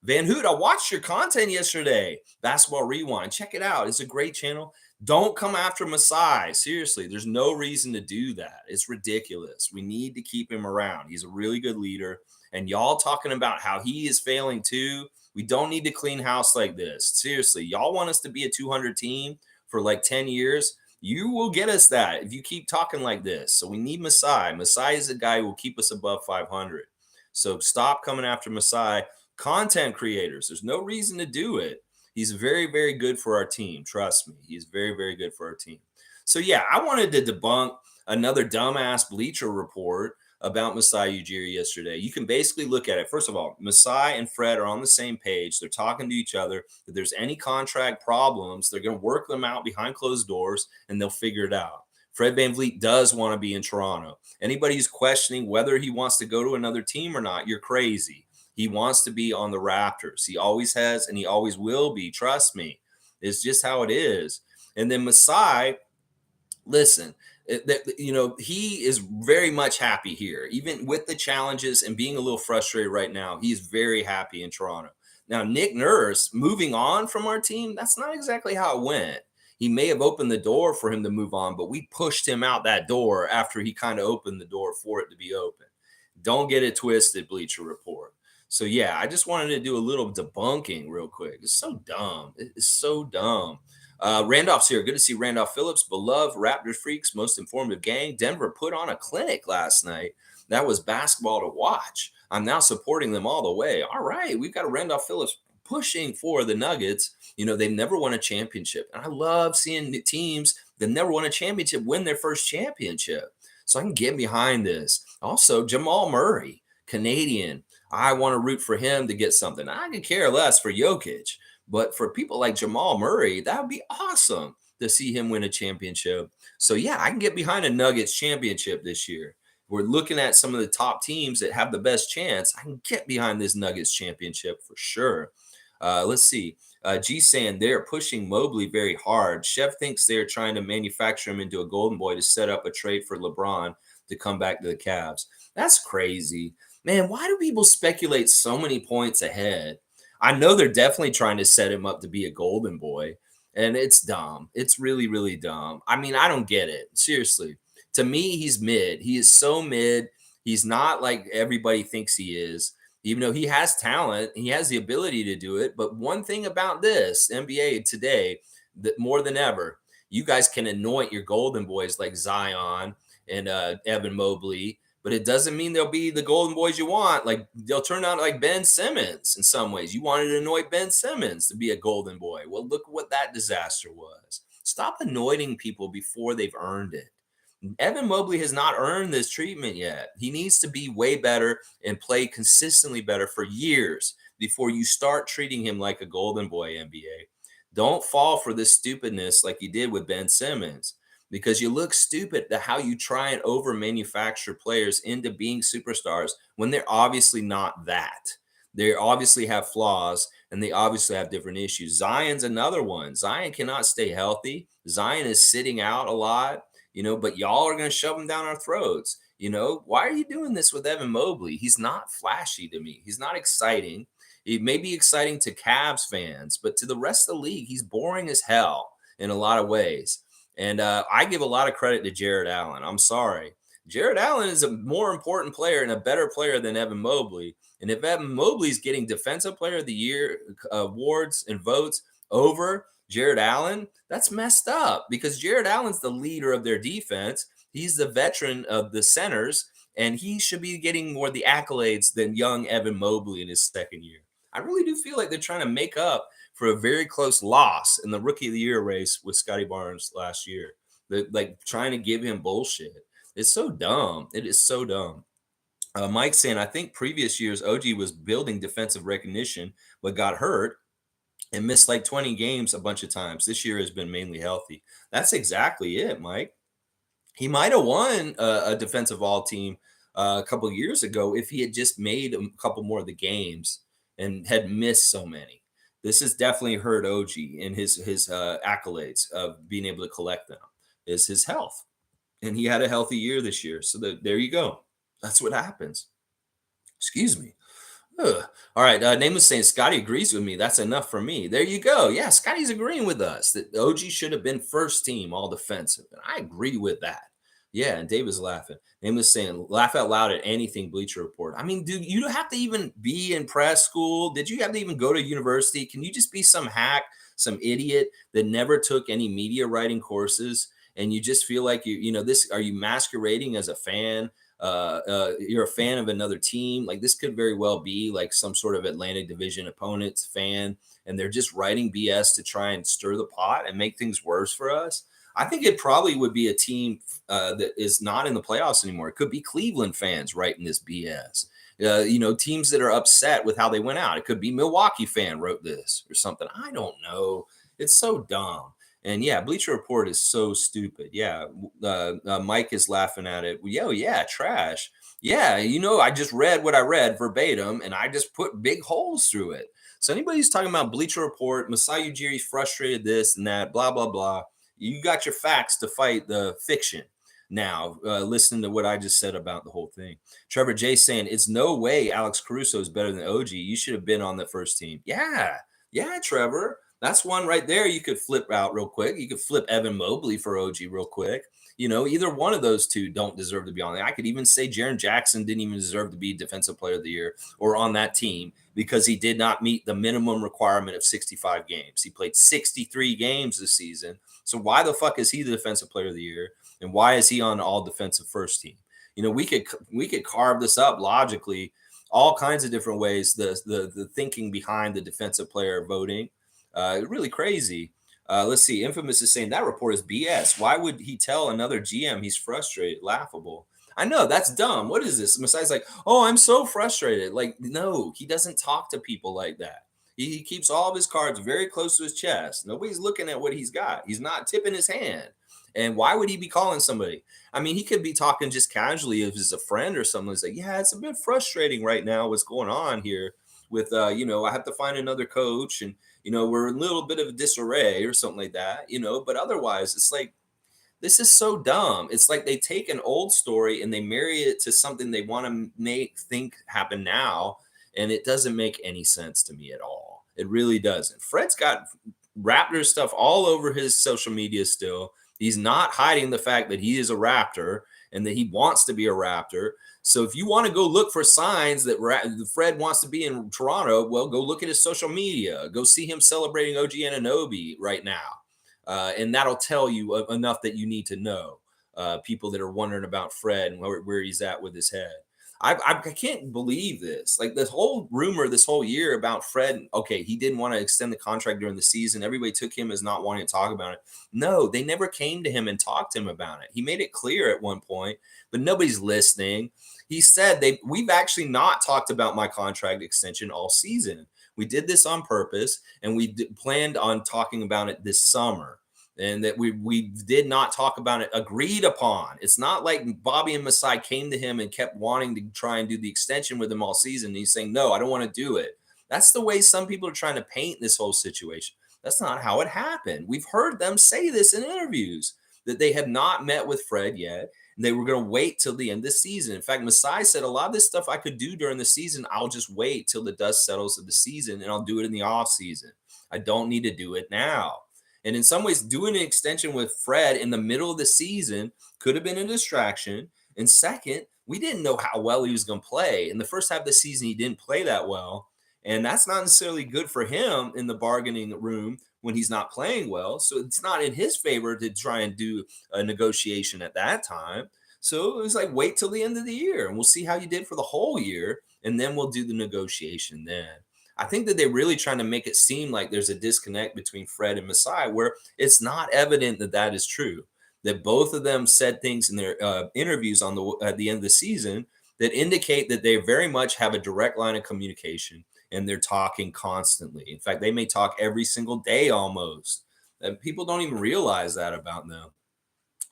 Van Hoot, I watched your content yesterday. Basketball Rewind. Check it out. It's a great channel. Don't come after Masai. Seriously, there's no reason to do that. It's ridiculous. We need to keep him around. He's a really good leader. And y'all talking about how he is failing too. We don't need to clean house like this. Seriously, y'all want us to be a 200 team for like 10 years? You will get us that if you keep talking like this. So we need Masai. Masai is the guy who will keep us above 500. So stop coming after Masai. Content creators, there's no reason to do it. He's very, very good for our team. Trust me. He's very, very good for our team. So yeah, I wanted to debunk another dumbass Bleacher Report about Masai Ujiri yesterday. You can basically look at it. First of all, Masai and Fred are on the same page. They're talking to each other. If there's any contract problems, they're going to work them out behind closed doors and they'll figure it out. Fred VanVleet does want to be in Toronto. Anybody who's questioning whether he wants to go to another team or not, you're crazy. He wants to be on the Raptors. He always has and he always will be. Trust me. It's just how it is. And then Masai, listen, he is very much happy here, even with the challenges and being a little frustrated right now. He's very happy in Toronto. Now, Nick Nurse moving on from our team, that's not exactly how it went. He may have opened the door for him to move on, but we pushed him out that door after he kind of opened the door for it to be open. Don't get it twisted, Bleacher Report. So, yeah, I just wanted to do a little debunking real quick. It's so dumb. It's so dumb. Randolph's here. Good to see Randolph Phillips, beloved Raptors freaks, most informative gang. Denver put on a clinic last night. That was basketball to watch. I'm now supporting them all the way. All right, we've got a Randolph Phillips pushing for the Nuggets. They've never won a championship. And I love seeing teams that never won a championship win their first championship. So I can get behind this. Also, Jamal Murray, Canadian. I want to root for him to get something. I could care less for Jokic. But for people like Jamal Murray, that would be awesome to see him win a championship. So, yeah, I can get behind a Nuggets championship this year. We're looking at some of the top teams that have the best chance. I can get behind this Nuggets championship for sure. Let's see. G saying they're pushing Mobley very hard. Chef thinks they're trying to manufacture him into a golden boy to set up a trade for LeBron to come back to the Cavs. That's crazy. Man, why do people speculate so many points ahead? I know they're definitely trying to set him up to be a golden boy, and it's dumb. It's really, really dumb. I mean, I don't get it. Seriously. To me, he's mid. He is so mid. He's not like everybody thinks he is, even though he has talent. He has the ability to do it. But one thing about this NBA today, that more than ever, you guys can anoint your golden boys like Zion and Evan Mobley, but it doesn't mean they'll be the golden boys you want. Like they'll turn out like Ben Simmons in some ways. You wanted to anoint Ben Simmons to be a golden boy. Well, look what that disaster was. Stop anointing people before they've earned it. Evan Mobley has not earned this treatment yet. He needs to be way better and play consistently better for years before you start treating him like a golden boy, NBA. Don't fall for this stupidness like you did with Ben Simmons, because you look stupid at how you try and over manufacture players into being superstars when they're obviously not that. They obviously have flaws and they obviously have different issues. Zion's another one. Zion cannot stay healthy. Zion is sitting out a lot, but y'all are going to shove him down our throats. Why are you doing this with Evan Mobley? He's not flashy to me. He's not exciting. It may be exciting to Cavs fans, but to the rest of the league, he's boring as hell in a lot of ways. And I give a lot of credit to Jared Allen. I'm sorry. Jared Allen is a more important player and a better player than Evan Mobley. And if Evan Mobley's getting Defensive Player of the Year awards and votes over Jared Allen, that's messed up, because Jared Allen's the leader of their defense. He's the veteran of the centers, and he should be getting more of the accolades than young Evan Mobley in his second year. I really do feel like they're trying to make up for a very close loss in the Rookie of the Year race with Scotty Barnes last year. They're like trying to give him bullshit. It's so dumb. It is so dumb. Mike saying, I think previous years OG was building defensive recognition, but got hurt and missed like 20 games a bunch of times. This year has been mainly healthy. That's exactly it, Mike. He might have won a defensive all team a couple of years ago if he had just made a couple more of the games and had missed so many. This has definitely hurt OG in his accolades of being able to collect them, is his health. And he had a healthy year this year. So there you go. That's what happens. Excuse me. Ugh. All right. Name was saying Scotty agrees with me. That's enough for me. There you go. Yeah, Scotty's agreeing with us that OG should have been first team all defensive. And I agree with that. Yeah. And Dave is laughing. Name was saying, laugh out loud at anything Bleacher Report. I mean, dude, you don't have to even be in press school. Did you have to even go to university? Can you just be some hack, some idiot that never took any media writing courses? And you just feel like are you masquerading as a fan? You're a fan of another team. Like, this could very well be like some sort of Atlantic Division opponent's fan, and they're just writing BS to try and stir the pot and make things worse for us. I think it probably would be a team that is not in the playoffs anymore. It could be Cleveland fans writing this BS. Teams that are upset with how they went out. It could be Milwaukee fan wrote this or something. I don't know. It's so dumb. And yeah, Bleacher Report is so stupid. Yeah, Mike is laughing at it. Yeah, trash. Yeah, I just read what I read verbatim, and I just put big holes through it. So anybody who's talking about Bleacher Report, Masai Ujiri's frustrated this and that, blah, blah, blah, you got your facts to fight the fiction. Now, listen to what I just said about the whole thing. Trevor J saying, it's no way Alex Caruso is better than OG. You should have been on the first team. Yeah, Trevor. That's one right there you could flip out real quick. You could flip Evan Mobley for OG real quick. Either one of those two don't deserve to be on there. I could even say Jaren Jackson didn't even deserve to be Defensive Player of the Year or on that team because he did not meet the minimum requirement of 65 games. He played 63 games this season. So why the fuck is he the Defensive Player of the Year? And why is he on all defensive first team? We could carve this up logically, all kinds of different ways. The thinking behind the defensive player voting. Really crazy. Let's see. Infamous is saying that report is BS. Why would he tell another GM he's frustrated? Laughable. I know, that's dumb. What is this? Masai's like, oh, I'm so frustrated. Like, no, he doesn't talk to people like that. He keeps all of his cards very close to his chest. Nobody's looking at what he's got. He's not tipping his hand. And why would he be calling somebody? I mean, he could be talking just casually if it's a friend or someone who's like, yeah, it's a bit frustrating right now what's going on here with, I have to find another coach and, we're in a little bit of a disarray or something like that, but otherwise it's like, this is so dumb. It's like they take an old story and they marry it to something they want to think happen now. And it doesn't make any sense to me at all. It really doesn't. Fred's got Raptors stuff all over his social media still. He's not hiding the fact that he is a Raptor and that he wants to be a Raptor. So if you want to go look for signs that Fred wants to be in Toronto, well, go look at his social media. Go see him celebrating OG Anunoby right now. And that'll tell you enough that you need to know. People that are wondering about Fred and where he's at with his head. I can't believe this. Like, this whole rumor this whole year about Fred, okay, he didn't want to extend the contract during the season. Everybody took him as not wanting to talk about it. No, they never came to him and talked to him about it. He made it clear at one point, but nobody's listening. He said we've actually not talked about my contract extension all season. We did this on purpose, and planned on talking about it this summer. And that we did not talk about it, agreed upon. It's not like Bobby and Masai came to him and kept wanting to try and do the extension with him all season. And he's saying, no, I don't want to do it. That's the way some people are trying to paint this whole situation. That's not how it happened. We've heard them say this in interviews that they have not met with Fred yet. And they were going to wait till the end of the season. In fact, Masai said a lot of this stuff I could do during the season. I'll just wait till the dust settles of the season and I'll do it in the off season. I don't need to do it now. And in some ways, doing an extension with Fred in the middle of the season could have been a distraction. And second, we didn't know how well he was going to play. In the first half of the season, he didn't play that well. And that's not necessarily good for him in the bargaining room when he's not playing well. So it's not in his favor to try and do a negotiation at that time. So it was like, wait till the end of the year and we'll see how you did for the whole year. And then we'll do the negotiation then. I think that they're really trying to make it seem like there's a disconnect between Fred and Masai, where it's not evident that that is true. That both of them said things in their interviews at the end of the season that indicate that they very much have a direct line of communication and they're talking constantly. In fact, they may talk every single day almost. And people don't even realize that about them.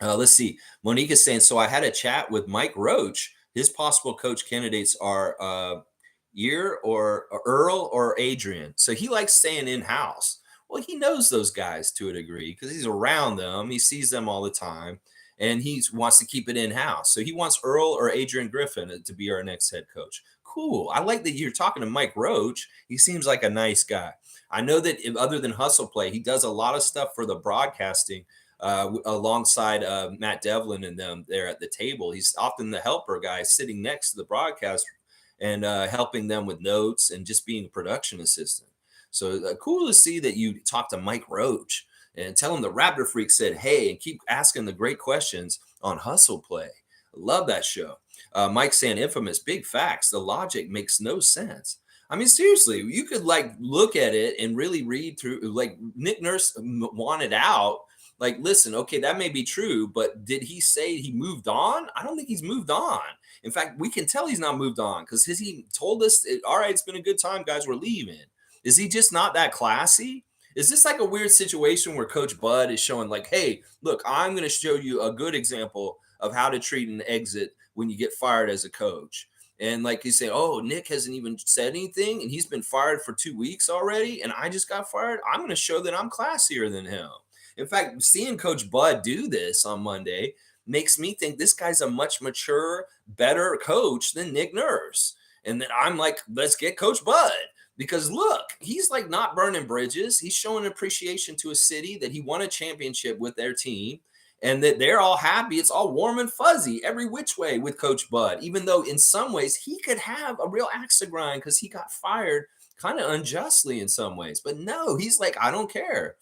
Let's see. Monique is saying, so I had a chat with Mike Roach. His possible coach candidates are Year or Earl or Adrian. So he likes staying in house. Well, he knows those guys to a degree because he's around them. He sees them all the time and he wants to keep it in house. So he wants Earl or Adrian Griffin to be our next head coach. Cool. I like that you're talking to Mike Roach. He seems like a nice guy. I know that other than hustle play, he does a lot of stuff for the broadcasting alongside Matt Devlin and them there at the table. He's often the helper guy sitting next to the broadcast and helping them with notes and just being a production assistant. So cool to see that you talk to Mike Roach and tell him the Raptor Freak said, hey, and keep asking the great questions on Hustle Play. Love that show. Mike saying, infamous, big facts. The logic makes no sense. I mean, seriously, you could like look at it and really read through, like Nick Nurse wanted out. Like, listen, okay, that may be true, but did he say he moved on? I don't think he's moved on. In fact, we can tell he's not moved on because he told us, all right, it's been a good time, guys, we're leaving. Is he just not that classy? Is this like a weird situation where Coach Bud is showing like, hey, look, I'm going to show you a good example of how to treat an exit when you get fired as a coach. And like he's saying, oh, Nick hasn't even said anything and he's been fired for 2 weeks already. And I just got fired. I'm going to show that I'm classier than him. In fact, seeing Coach Bud do this on Monday makes me think this guy's a much mature, better coach than Nick Nurse. And then I'm like, let's get Coach Bud. Because look, he's like not burning bridges. He's showing appreciation to a city that he won a championship with their team and that they're all happy. It's all warm and fuzzy every which way with Coach Bud, even though in some ways he could have a real axe to grind because he got fired kind of unjustly in some ways. But no, he's like, I don't care.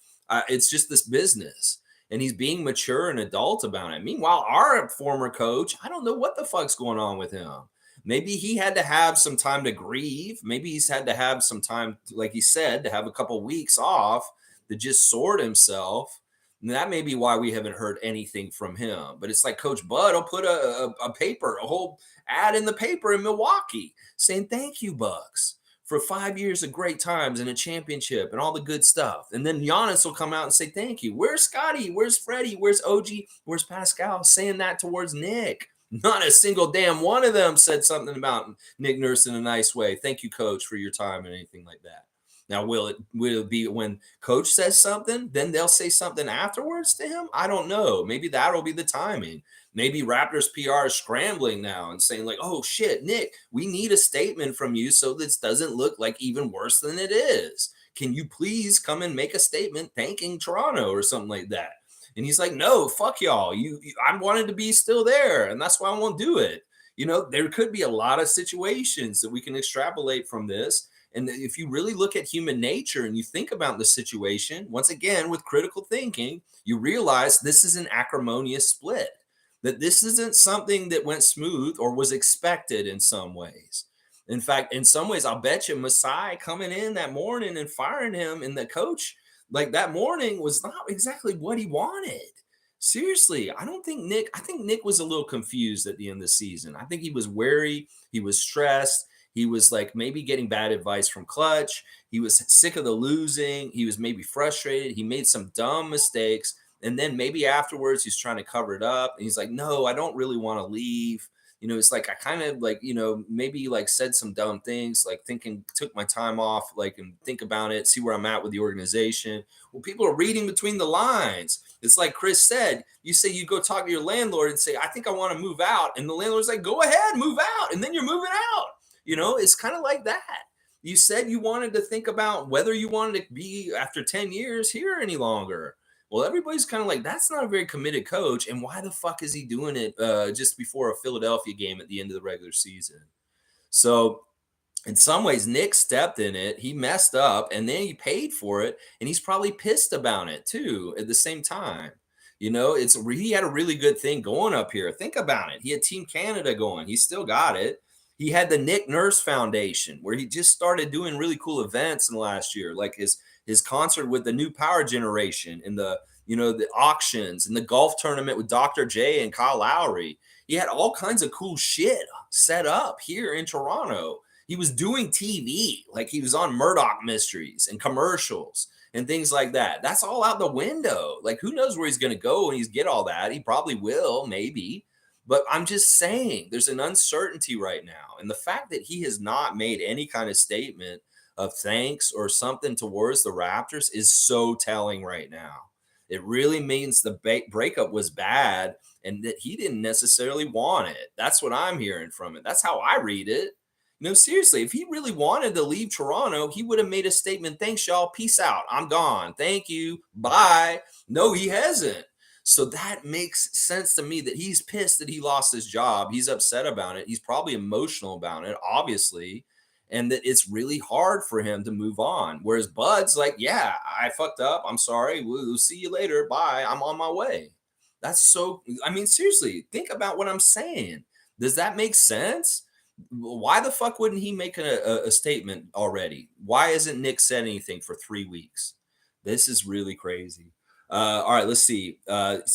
It's just this business. And he's being mature and adult about it. Meanwhile, our former coach, I don't know what the fuck's going on with him. Maybe he had to have some time to grieve. Maybe he's had to have some time, like he said, to have a couple weeks off to just sort himself. And that may be why we haven't heard anything from him. But it's like Coach Bud will put a whole ad in the paper in Milwaukee saying, thank you, Bucks, for 5 years of great times and a championship and all the good stuff. And then Giannis will come out and say, thank you. Where's Scotty? Where's Freddie? Where's OG? Where's Pascal? Saying that towards Nick. Not a single damn one of them said something about Nick Nurse in a nice way. Thank you, coach, for your time and anything like that. Now, will it be when coach says something, then they'll say something afterwards to him? I don't know. Maybe that'll be the timing. Maybe Raptors PR is scrambling now and saying like, oh shit, Nick, we need a statement from you so this doesn't look like even worse than it is. Can you please come and make a statement thanking Toronto or something like that? And he's like, no, fuck y'all. I wanted to be still there. And that's why I won't do it. You know, there could be a lot of situations that we can extrapolate from this. And if you really look at human nature and you think about the situation, once again, with critical thinking, you realize this is an acrimonious split, that this isn't something that went smooth or was expected in some ways. In fact, in some ways, I'll bet you Masai coming in that morning and firing him and the coach like that morning was not exactly what he wanted. Seriously, I think Nick was a little confused at the end of the season. I think he was wary, he was stressed, he was like maybe getting bad advice from Clutch. He was sick of the losing, he was maybe frustrated, he made some dumb mistakes, and then maybe afterwards he's trying to cover it up and he's like, "No, I don't really want to leave." It's like I kind of like, maybe like said some dumb things, like thinking took my time off, like and think about it, see where I'm at with the organization. Well, people are reading between the lines. It's like Chris said, you say you go talk to your landlord and say, I think I want to move out. And the landlord's like, go ahead, move out. And then you're moving out. It's kind of like that. You said you wanted to think about whether you wanted to be after 10 years here any longer. Well, everybody's kind of like, that's not a very committed coach. And why the fuck is he doing it just before a Philadelphia game at the end of the regular season? So in some ways, Nick stepped in it. He messed up and then he paid for it. And he's probably pissed about it too at the same time. He had a really good thing going up here. Think about it. He had Team Canada going. He still got it. He had the Nick Nurse Foundation where he just started doing really cool events in the last year, like his concert with the new power generation and the auctions and the golf tournament with Dr. J and Kyle Lowry. He had all kinds of cool shit set up here in Toronto. He was doing TV, like he was on Murdoch Mysteries and commercials and things like that. That's all out the window. Like, who knows where he's going to go when he's get all that? He probably will, maybe. But I'm just saying, there's an uncertainty right now, and the fact that he has not made any kind of statement of thanks or something towards the Raptors is so telling right now. It really means the breakup was bad and that he didn't necessarily want it. That's what I'm hearing from it. That's how I read it. No, seriously, if he really wanted to leave Toronto, he would have made a statement. Thanks, y'all. Peace out. I'm gone. Thank you. Bye. No, he hasn't. So that makes sense to me that he's pissed that he lost his job. He's upset about it. He's probably emotional about it, obviously, and that it's really hard for him to move on. Whereas Bud's like, yeah, I fucked up. I'm sorry. We'll see you later. Bye. I'm on my way. I mean, seriously, think about what I'm saying. Does that make sense? Why the fuck wouldn't he make a statement already? Why hasn't Nick said anything for 3 weeks? This is really crazy. All right, let's see.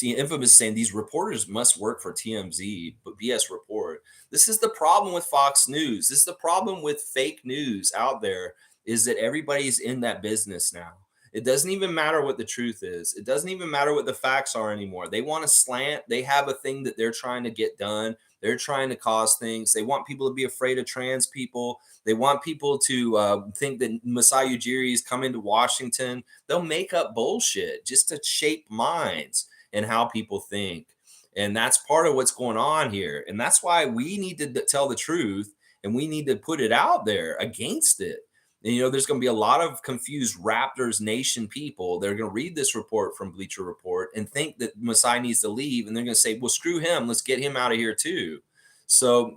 Infamous saying these reporters must work for TMZ, but BS report. This is the problem with Fox News. This is the problem with fake news out there is that everybody's in that business now. It doesn't even matter what the truth is. It doesn't even matter what the facts are anymore. They want to slant. They have a thing that they're trying to get done. They're trying to cause things. They want people to be afraid of trans people. They want people to think that Masai Ujiri is coming to Washington. They'll make up bullshit just to shape minds and how people think. And that's part of what's going on here. And that's why we need to tell the truth and we need to put it out there against it. And, there's going to be a lot of confused Raptors Nation people. They're going to read this report from Bleacher Report and think that Masai needs to leave. And they're going to say, well, screw him. Let's get him out of here, too. So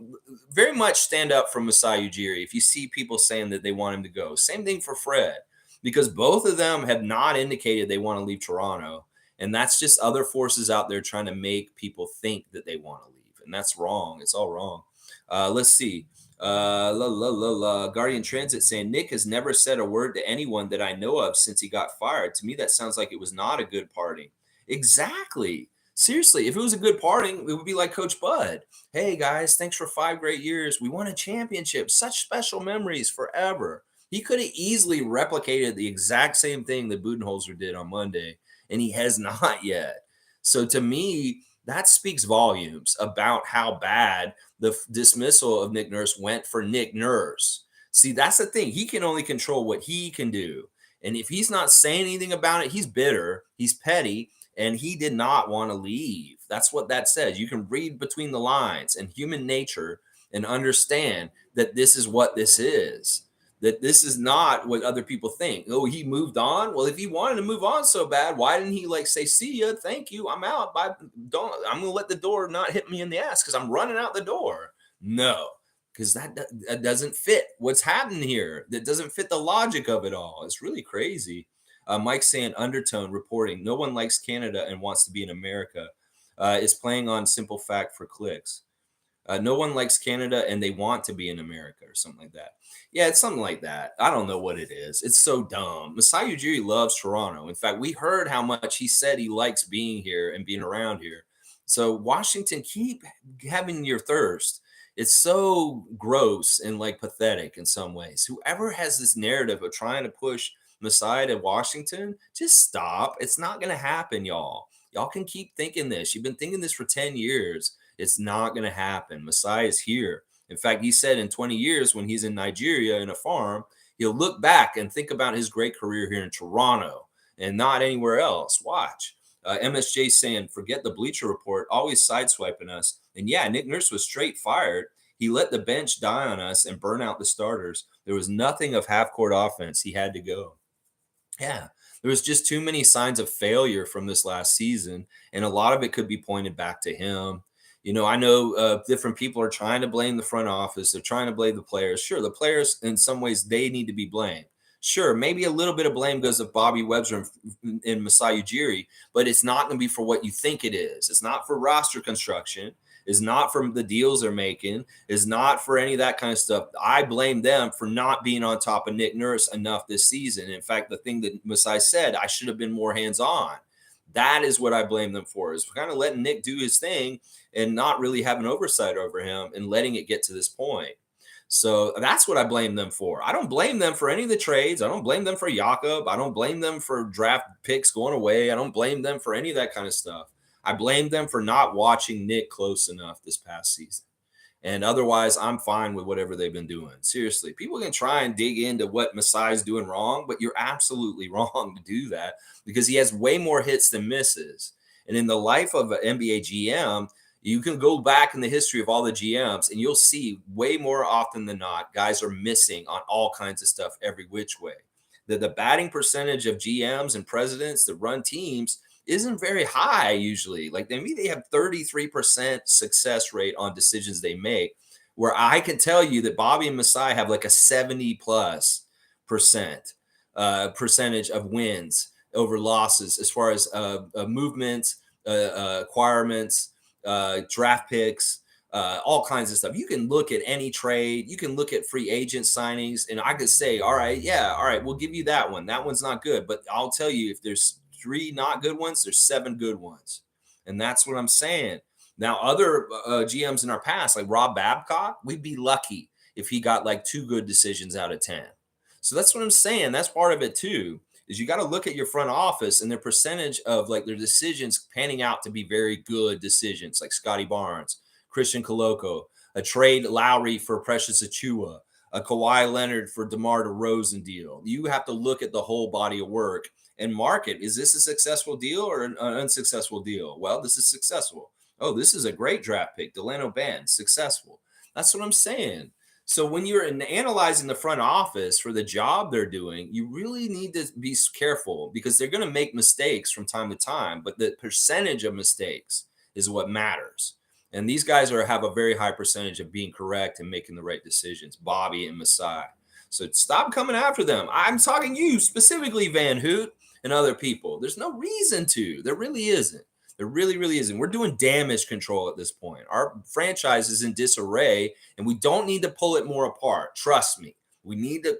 very much stand up for Masai Ujiri if you see people saying that they want him to go. Same thing for Fred, because both of them have not indicated they want to leave Toronto. And that's just other forces out there trying to make people think that they want to leave. And that's wrong. It's all wrong. Let's see. Guardian Transit saying Nick has never said a word to anyone that I know of since he got fired. To me, that sounds like it was not a good parting. Exactly. Seriously, if it was a good parting, it would be like Coach Bud. Hey guys, thanks for 5 great years. We won a championship. Such special memories forever. He could have easily replicated the exact same thing that Budenholzer did on Monday, and he has not yet. So to me, that speaks volumes about how bad the dismissal of Nick Nurse went for Nick Nurse. See, that's the thing. He can only control what he can do. And if he's not saying anything about it, he's bitter, he's petty, and he did not want to leave. That's what that says. You can read between the lines and human nature and understand that this is what this is. That this is not what other people think. Oh, he moved on. Well, if he wanted to move on so bad, why didn't he like say, "See ya, thank you, I'm out. Bye. I'm gonna let the door not hit me in the ass because I'm running out the door." No, because that doesn't fit what's happening here. That doesn't fit the logic of it all. It's really crazy. Mike saying undertone reporting. No one likes Canada and wants to be in America. Is playing on simple fact for clicks. No one likes Canada and they want to be in America or something like that. Yeah, it's something like that. I don't know what it is. It's so dumb. Masai Ujiri loves Toronto. In fact, we heard how much he said he likes being here and being around here. So Washington, keep having your thirst. It's so gross and like pathetic in some ways. Whoever has this narrative of trying to push Masai to Washington, just stop. It's not going to happen, y'all. Y'all can keep thinking this. You've been thinking this for 10 years. It's not going to happen. Masai is here. In fact, he said in 20 years, when he's in Nigeria in a farm, he'll look back and think about his great career here in Toronto and not anywhere else. Watch. MSJ saying, forget the Bleacher Report, always sideswiping us. And yeah, Nick Nurse was straight fired. He let the bench die on us and burn out the starters. There was nothing of half court offense. He had to go. Yeah, there was just too many signs of failure from this last season, and a lot of it could be pointed back to him. I know different people are trying to blame the front office. They're trying to blame the players. Sure, the players, in some ways, they need to be blamed. Sure, maybe a little bit of blame goes to Bobby Webster and Masai Ujiri, but it's not going to be for what you think it is. It's not for roster construction. It's not for the deals they're making. It's not for any of that kind of stuff. I blame them for not being on top of Nick Nurse enough this season. In fact, the thing that Masai said, I should have been more hands-on. That is what I blame them for, is kind of letting Nick do his thing and not really having oversight over him and letting it get to this point. So that's what I blame them for. I don't blame them for any of the trades. I don't blame them for Jakob. I don't blame them for draft picks going away. I don't blame them for any of that kind of stuff. I blame them for not watching Nick close enough this past season. And otherwise, I'm fine with whatever they've been doing. Seriously, people can try and dig into what Masai's doing wrong, but you're absolutely wrong to do that because he has way more hits than misses. And in the life of an NBA GM, you can go back in the history of all the GMs and you'll see way more often than not, guys are missing on all kinds of stuff every which way. The batting percentage of GMs and presidents that run teams isn't very high usually. Like maybe they have 33% success rate on decisions they make, where I can tell you that Bobby and Masai have like a 70 plus percentage of wins over losses as far as movements, acquirements, draft picks, all kinds of stuff. You can look at any trade, you can look at free agent signings, and I could say, all right, yeah, all right, we'll give you that one. That one's not good, but I'll tell you, if there's 3 not good ones, there's 7 good ones, and that's what I'm saying. Now, other GMs in our past, like Rob Babcock, we'd be lucky if he got like 2 good decisions out of 10. So that's what I'm saying. That's part of it too. Is you got to look at your front office and their percentage of like their decisions panning out to be very good decisions, like Scotty Barnes, Christian Coloco, a trade Lowry for Precious Achua, a Kawhi Leonard for DeMar DeRozan deal. You have to look at the whole body of work and market. Is this a successful deal or an unsuccessful deal? Well, this is successful. Oh, this is a great draft pick. Delano Bands, successful. That's what I'm saying. So when you're analyzing the front office for the job they're doing, you really need to be careful because they're going to make mistakes from time to time, but the percentage of mistakes is what matters. And these guys have a very high percentage of being correct and making the right decisions, Bobby and Masai. So stop coming after them. I'm talking you specifically, Van Hoot and other people. There's no reason to. There really isn't. There really, really isn't. We're doing damage control at this point. Our franchise is in disarray, and we don't need to pull it more apart. Trust me. We need to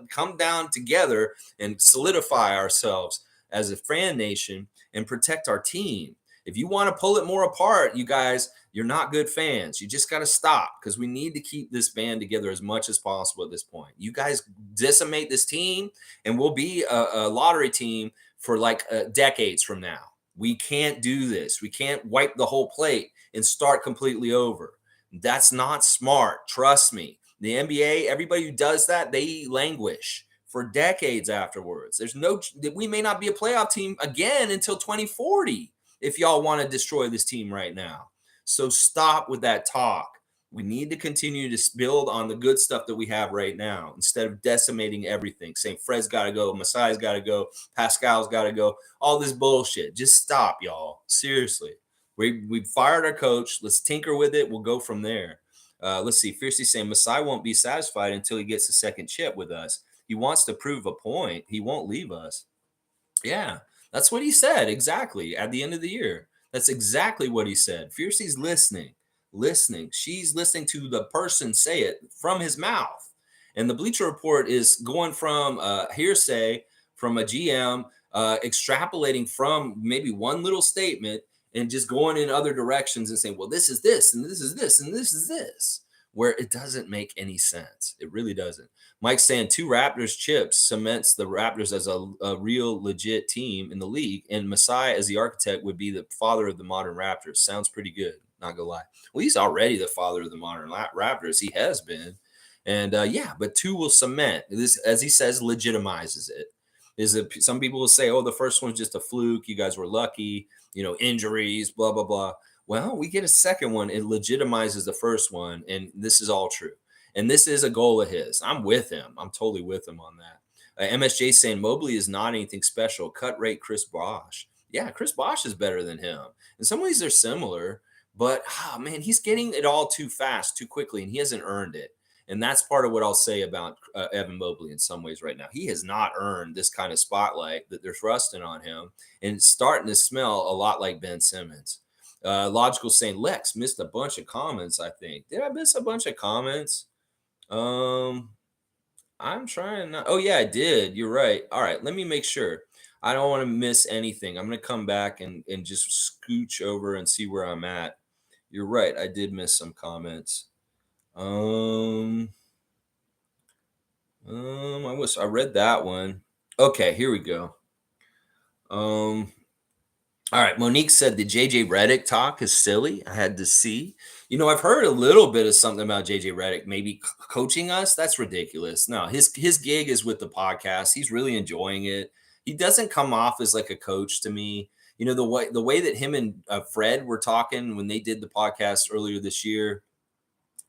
come down together and solidify ourselves as a fan nation and protect our team. If you want to pull it more apart, you guys, you're not good fans. You just got to stop because we need to keep this band together as much as possible at this point. You guys decimate this team, and we'll be a lottery team for like decades from now. We can't do this. We can't wipe the whole plate and start completely over. That's not smart. Trust me. The NBA, everybody who does that, they languish for decades afterwards. We may not be a playoff team again until 2040 if y'all want to destroy this team right now. So stop with that talk. We need to continue to build on the good stuff that we have right now instead of decimating everything, saying Fred's got to go, Masai's got to go, Pascal's got to go, all this bullshit. Just stop, y'all. Seriously. We fired our coach. Let's tinker with it. We'll go from there. Let's see. Fiercely saying Masai won't be satisfied until he gets a second chip with us. He wants to prove a point. He won't leave us. Yeah, that's what he said exactly at the end of the year. That's exactly what he said. Fiercey's listening. listening. She's listening to the person say it from his mouth. And the Bleacher Report is going from hearsay from a GM, extrapolating from maybe one little statement and just going in other directions and saying, well, this is this, and this is this, and this is this, where it doesn't make any sense. It really doesn't. Mike's saying 2 Raptors chips cements the Raptors as a real legit team in the league, and Masai as the architect would be the father of the modern Raptors. Sounds pretty good, not gonna lie. Well, he's already the father of the modern Raptors. He has been, and yeah, but 2 will cement this, as he says, legitimizes it. Is that some people will say, oh, the first one's just a fluke. You guys were lucky, injuries, blah blah blah. Well, we get a second one. It legitimizes the first one, and this is all true. And this is a goal of his. I'm with him. I'm totally with him on that. MSJ saying Mobley is not anything special. Cut rate Chris Bosh. Yeah, Chris Bosh is better than him. In some ways, they're similar, but man, he's getting it all too fast, too quickly, and he hasn't earned it. And that's part of what I'll say about Evan Mobley in some ways right now. He has not earned this kind of spotlight that they're thrusting on him, and it's starting to smell a lot like Ben Simmons. Logical saying Lex missed a bunch of comments. I think, did I miss a bunch of comments? Um, I'm trying not. Oh yeah, I did. You're right. All right, let me make sure. I don't want to miss anything. I'm gonna come back and just scooch over and see where I'm at. You're right. I did miss some comments. Um, I read that one. Okay, here we go. Um, all right, Monique said the JJ Redick talk is silly. I had to see. I've heard a little bit of something about JJ Redick maybe coaching us. That's ridiculous. No, his gig is with the podcast. He's really enjoying it. He doesn't come off as like a coach to me. The way that him and Fred were talking when they did the podcast earlier this year,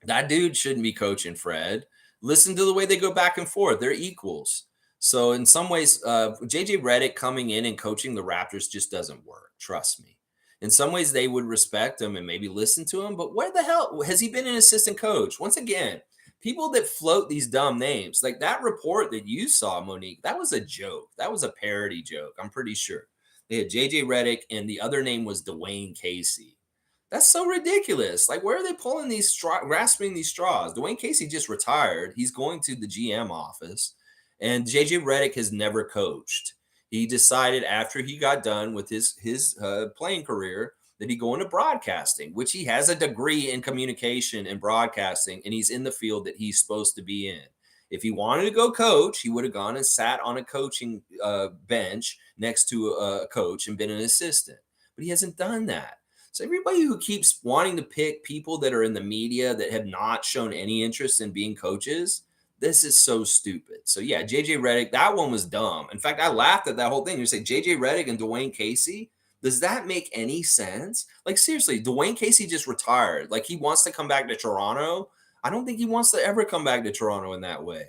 that dude shouldn't be coaching Fred. Listen to the way they go back and forth. They're equals. So in some ways, JJ Redick coming in and coaching the Raptors just doesn't work. Trust me. In some ways, they would respect him and maybe listen to him. But where the hell has he been an assistant coach? Once again, people that float these dumb names, like that report that you saw, Monique, that was a joke. That was a parody joke. I'm pretty sure. They had JJ Redick and the other name was Dwayne Casey. That's so ridiculous. Like, where are they pulling grasping these straws? Dwayne Casey just retired. He's going to the GM office, and JJ Redick has never coached. He decided after he got done with his playing career that he'd go into broadcasting, which he has a degree in communication and broadcasting, and he's in the field that he's supposed to be in. If he wanted to go coach, he would have gone and sat on a coaching bench next to a coach and been an assistant. But he hasn't done that. So everybody who keeps wanting to pick people that are in the media that have not shown any interest in being coaches, this is so stupid. So yeah, JJ Redick, that one was dumb. In fact, I laughed at that whole thing. You say JJ Redick and Dwayne Casey. Does that make any sense? Like seriously, Dwayne Casey just retired. Like he wants to come back to Toronto. I don't think he wants to ever come back to Toronto in that way.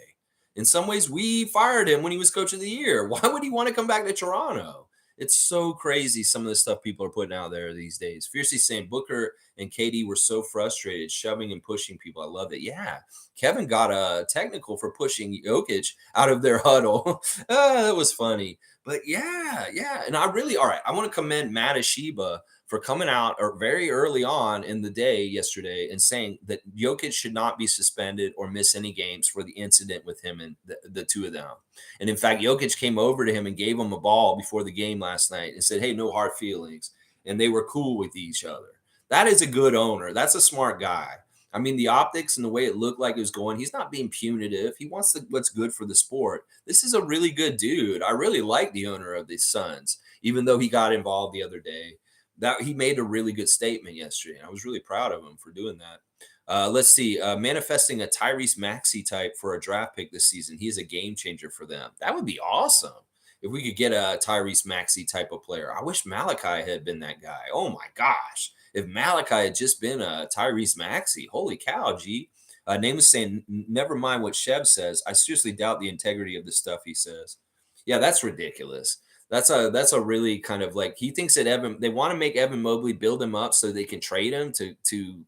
In some ways, we fired him when he was coach of the year. Why would he want to come back to Toronto? It's so crazy some of the stuff people are putting out there these days. Fiercely saying Booker and KD were so frustrated, shoving and pushing people. I love it. Yeah. Kevin got a technical for pushing Jokic out of their huddle. That was funny. But yeah. And all right, I want to commend Matt Ashiba for coming out or very early on in the day yesterday and saying that Jokic should not be suspended or miss any games for the incident with him and the two of them. And in fact, Jokic came over to him and gave him a ball before the game last night and said, hey, no hard feelings. And they were cool with each other. That is a good owner. That's a smart guy. I mean, the optics and the way it looked like it was going, he's not being punitive. He wants what's good for the sport. This is a really good dude. I really like the owner of the Suns, even though he got involved the other day. That he made a really good statement yesterday. And I was really proud of him for doing that. Let's see. Manifesting a Tyrese Maxey type for a draft pick this season. He's a game changer for them. That would be awesome if we could get a Tyrese Maxey type of player. I wish Malachi had been that guy. Oh my gosh. If Malachi had just been a Tyrese Maxey, holy cow, G. Name is saying, never mind what Chev says. I seriously doubt the integrity of the stuff he says. Yeah, that's ridiculous. That's a really kind of like he thinks that they want to make Evan Mobley build him up so they can trade him to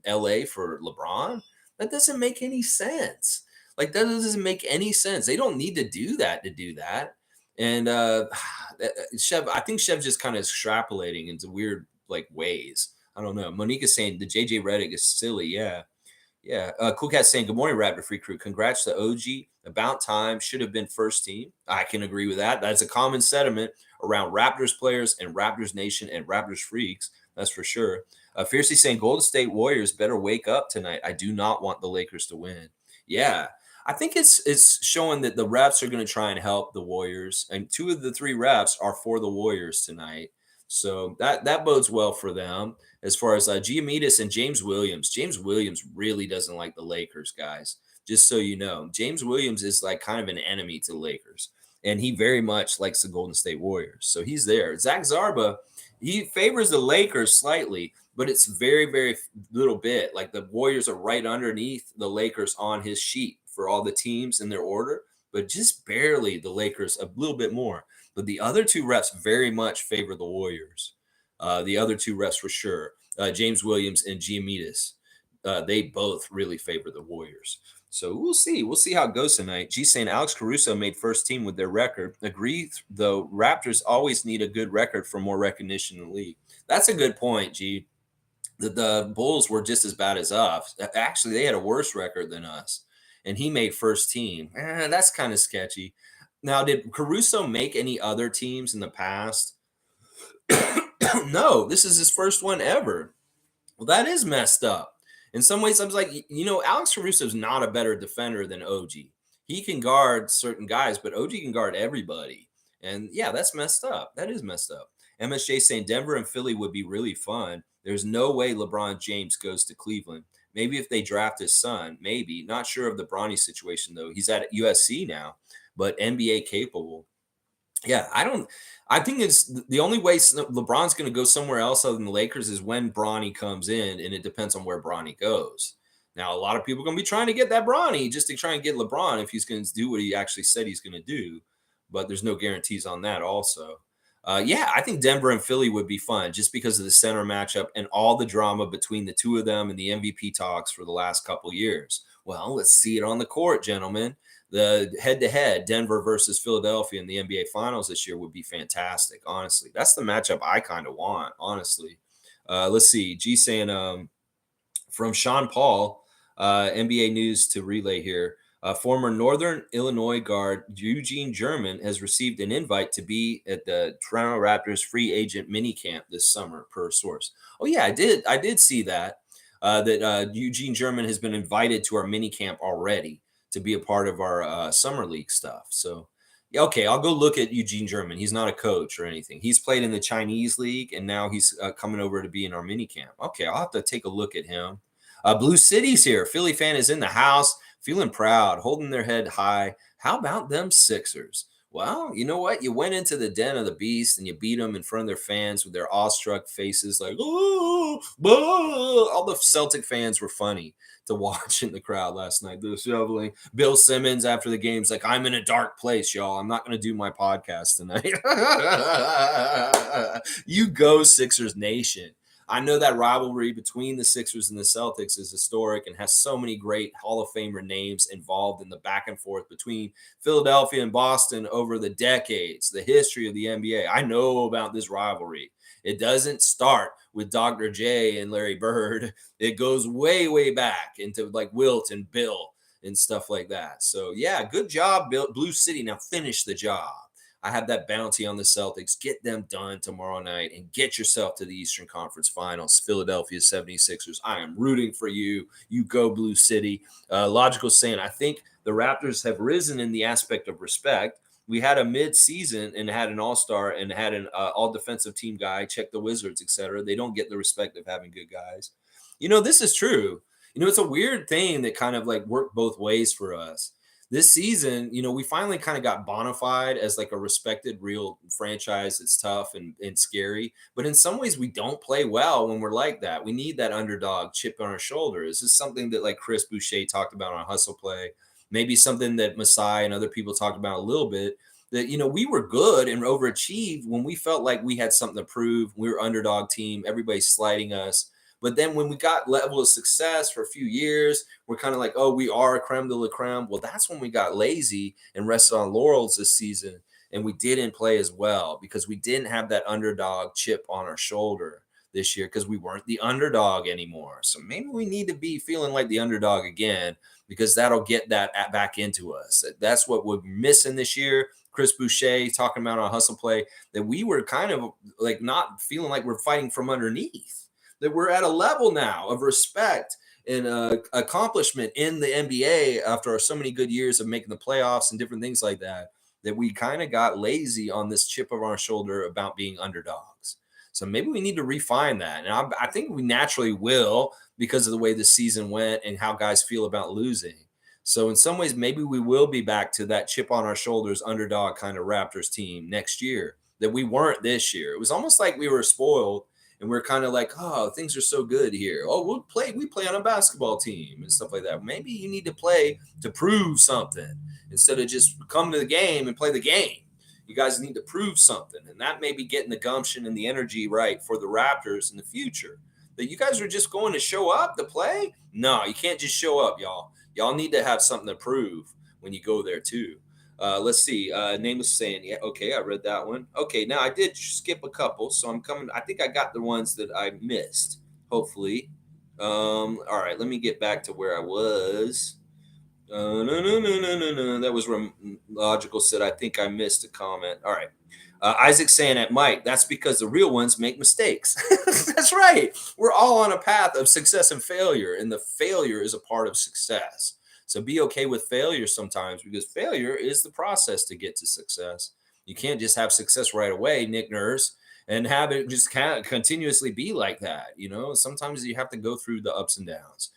LA for LeBron. That doesn't make any sense. Like that doesn't make any sense. They don't need to do that to do that. And Chev, I think Chev's just kind of extrapolating into weird like ways. I don't know. Monique is saying the JJ Redick is silly. Yeah. Yeah. Cool Cat saying, good morning, Raptor Free Crew. Congrats to OG. About time. Should have been first team. I can agree with that. That's a common sentiment around Raptors players and Raptors Nation and Raptors freaks. That's for sure. Fiercely saying, Golden State Warriors better wake up tonight. I do not want the Lakers to win. Yeah. I think it's showing that the refs are going to try and help the Warriors, and two of the three refs are for the Warriors tonight. So that bodes well for them as far as Giamidis and James Williams. James Williams really doesn't like the Lakers, guys. Just so you know, James Williams is like kind of an enemy to the Lakers, and he very much likes the Golden State Warriors. So he's there. Zach Zarba, he favors the Lakers slightly, but it's very, very little bit. Like the Warriors are right underneath the Lakers on his sheet for all the teams in their order, but just barely the Lakers a little bit more. But the other two refs very much favor the Warriors. The other two refs for sure, James Williams and Giamidis, they both really favor the Warriors. So we'll see. We'll see how it goes tonight. G saying Alex Caruso made first team with their record. Agree, though, Raptors always need a good record for more recognition in the league. That's a good point, G. The Bulls were just as bad as us. Actually, they had a worse record than us. And he made first team. That's kind of sketchy. Now, did Caruso make any other teams in the past? No, this is his first one ever. Well, that is messed up. In some ways, I was like, Alex Caruso is not a better defender than OG. He can guard certain guys, but OG can guard everybody. And yeah, that's messed up. That is messed up. MSJ saying Denver and Philly would be really fun. There's no way LeBron James goes to Cleveland. Maybe if they draft his son, maybe. Not sure of the Bronny situation, though. He's at USC now, but NBA capable. Yeah, I think it's the only way LeBron's going to go somewhere else other than the Lakers is when Bronny comes in, and it depends on where Bronny goes. Now, a lot of people are going to be trying to get that Bronny just to try and get LeBron if he's going to do what he actually said he's going to do, but there's no guarantees on that also. Yeah, I think Denver and Philly would be fun just because of the center matchup and all the drama between the two of them and the MVP talks for the last couple years. Well, let's see it on the court, gentlemen. The head-to-head Denver versus Philadelphia in the NBA Finals this year would be fantastic. Honestly, that's the matchup I kind of want. Honestly, let's see. G saying from Sean Paul, NBA news to relay here. Former Northern Illinois guard Eugene German has received an invite to be at the Toronto Raptors free agent minicamp this summer, per source. Oh yeah, I did see that. That Eugene German has been invited to our minicamp already to be a part of our summer league stuff. So, yeah, okay, I'll go look at Eugene German. He's not a coach or anything. He's played in the Chinese league, and now he's coming over to be in our minicamp. Okay, I'll have to take a look at him. Blue City's here. Philly fan is in the house, feeling proud, holding their head high. How about them Sixers? Well, you know what? You went into the den of the beast and you beat them in front of their fans with their awestruck faces, like, oh, all the Celtic fans were funny to watch in the crowd last night. The shoveling. Bill Simmons after the game's like, I'm in a dark place, y'all. I'm not going to do my podcast tonight. You go, Sixers Nation. I know that rivalry between the Sixers and the Celtics is historic and has so many great Hall of Famer names involved in the back and forth between Philadelphia and Boston over the decades, the history of the NBA. I know about this rivalry. It doesn't start with Dr. J and Larry Bird. It goes way, way back into like Wilt and Bill and stuff like that. So, yeah, good job, Blue City. Now finish the job. I have that bounty on the Celtics. Get them done tomorrow night and get yourself to the Eastern Conference Finals. Philadelphia 76ers. I am rooting for you. You go, Blue City. Logical saying, I think the Raptors have risen in the aspect of respect. We had a mid-season and had an all-star and had an all-defensive team guy. Check the Wizards, etc. They don't get the respect of having good guys. This is true. It's a weird thing that kind of like worked both ways for us. This season, we finally kind of got bona fide as like a respected real franchise that's tough and scary. But in some ways, we don't play well when we're like that. We need that underdog chip on our shoulder. This is something that like Chris Boucher talked about on Hustle Play. Maybe something that Masai and other people talked about a little bit, that, we were good and overachieved when we felt like we had something to prove. We were underdog team. Everybody's sliding us. But then when we got level of success for a few years, we're kind of like, oh, we are a creme de la creme. Well, that's when we got lazy and rested on laurels this season. And we didn't play as well because we didn't have that underdog chip on our shoulder. this year because we weren't the underdog anymore. So maybe we need to be feeling like the underdog again because that'll get back into us. That's what we're missing this year. Chris Boucher talking about on Hustle Play that we were kind of like not feeling like we're fighting from underneath, that we're at a level now of respect and accomplishment in the NBA after so many good years of making the playoffs and different things like that, that we kind of got lazy on this chip of our shoulder about being underdogs. So maybe we need to refine that. And I think we naturally will because of the way the season went and how guys feel about losing. So in some ways, maybe we will be back to that chip on our shoulders, underdog kind of Raptors team next year that we weren't this year. It was almost like we were spoiled and we're kind of like, oh, things are so good here. Oh, we play on a basketball team and stuff like that. Maybe you need to play to prove something instead of just come to the game and play the game. You guys need to prove something, and that may be getting the gumption and the energy right for the Raptors in the future. That you guys are just going to show up to play? No, you can't just show up, y'all. Y'all need to have something to prove when you go there too. Let's see. Name was saying, yeah, okay, I read that one. Okay, now I did skip a couple, so I'm coming. I think I got the ones that I missed. Hopefully. All right, let me get back to where I was. No. That was logical. Said I think I missed a comment. All right. Isaac saying at Mike, that's because the real ones make mistakes. That's right. We're all on a path of success and failure, and the failure is a part of success. So be okay with failure sometimes because failure is the process to get to success. You can't just have success right away, Nick Nurse, and have it just kind of continuously be like that. Sometimes you have to go through the ups and downs.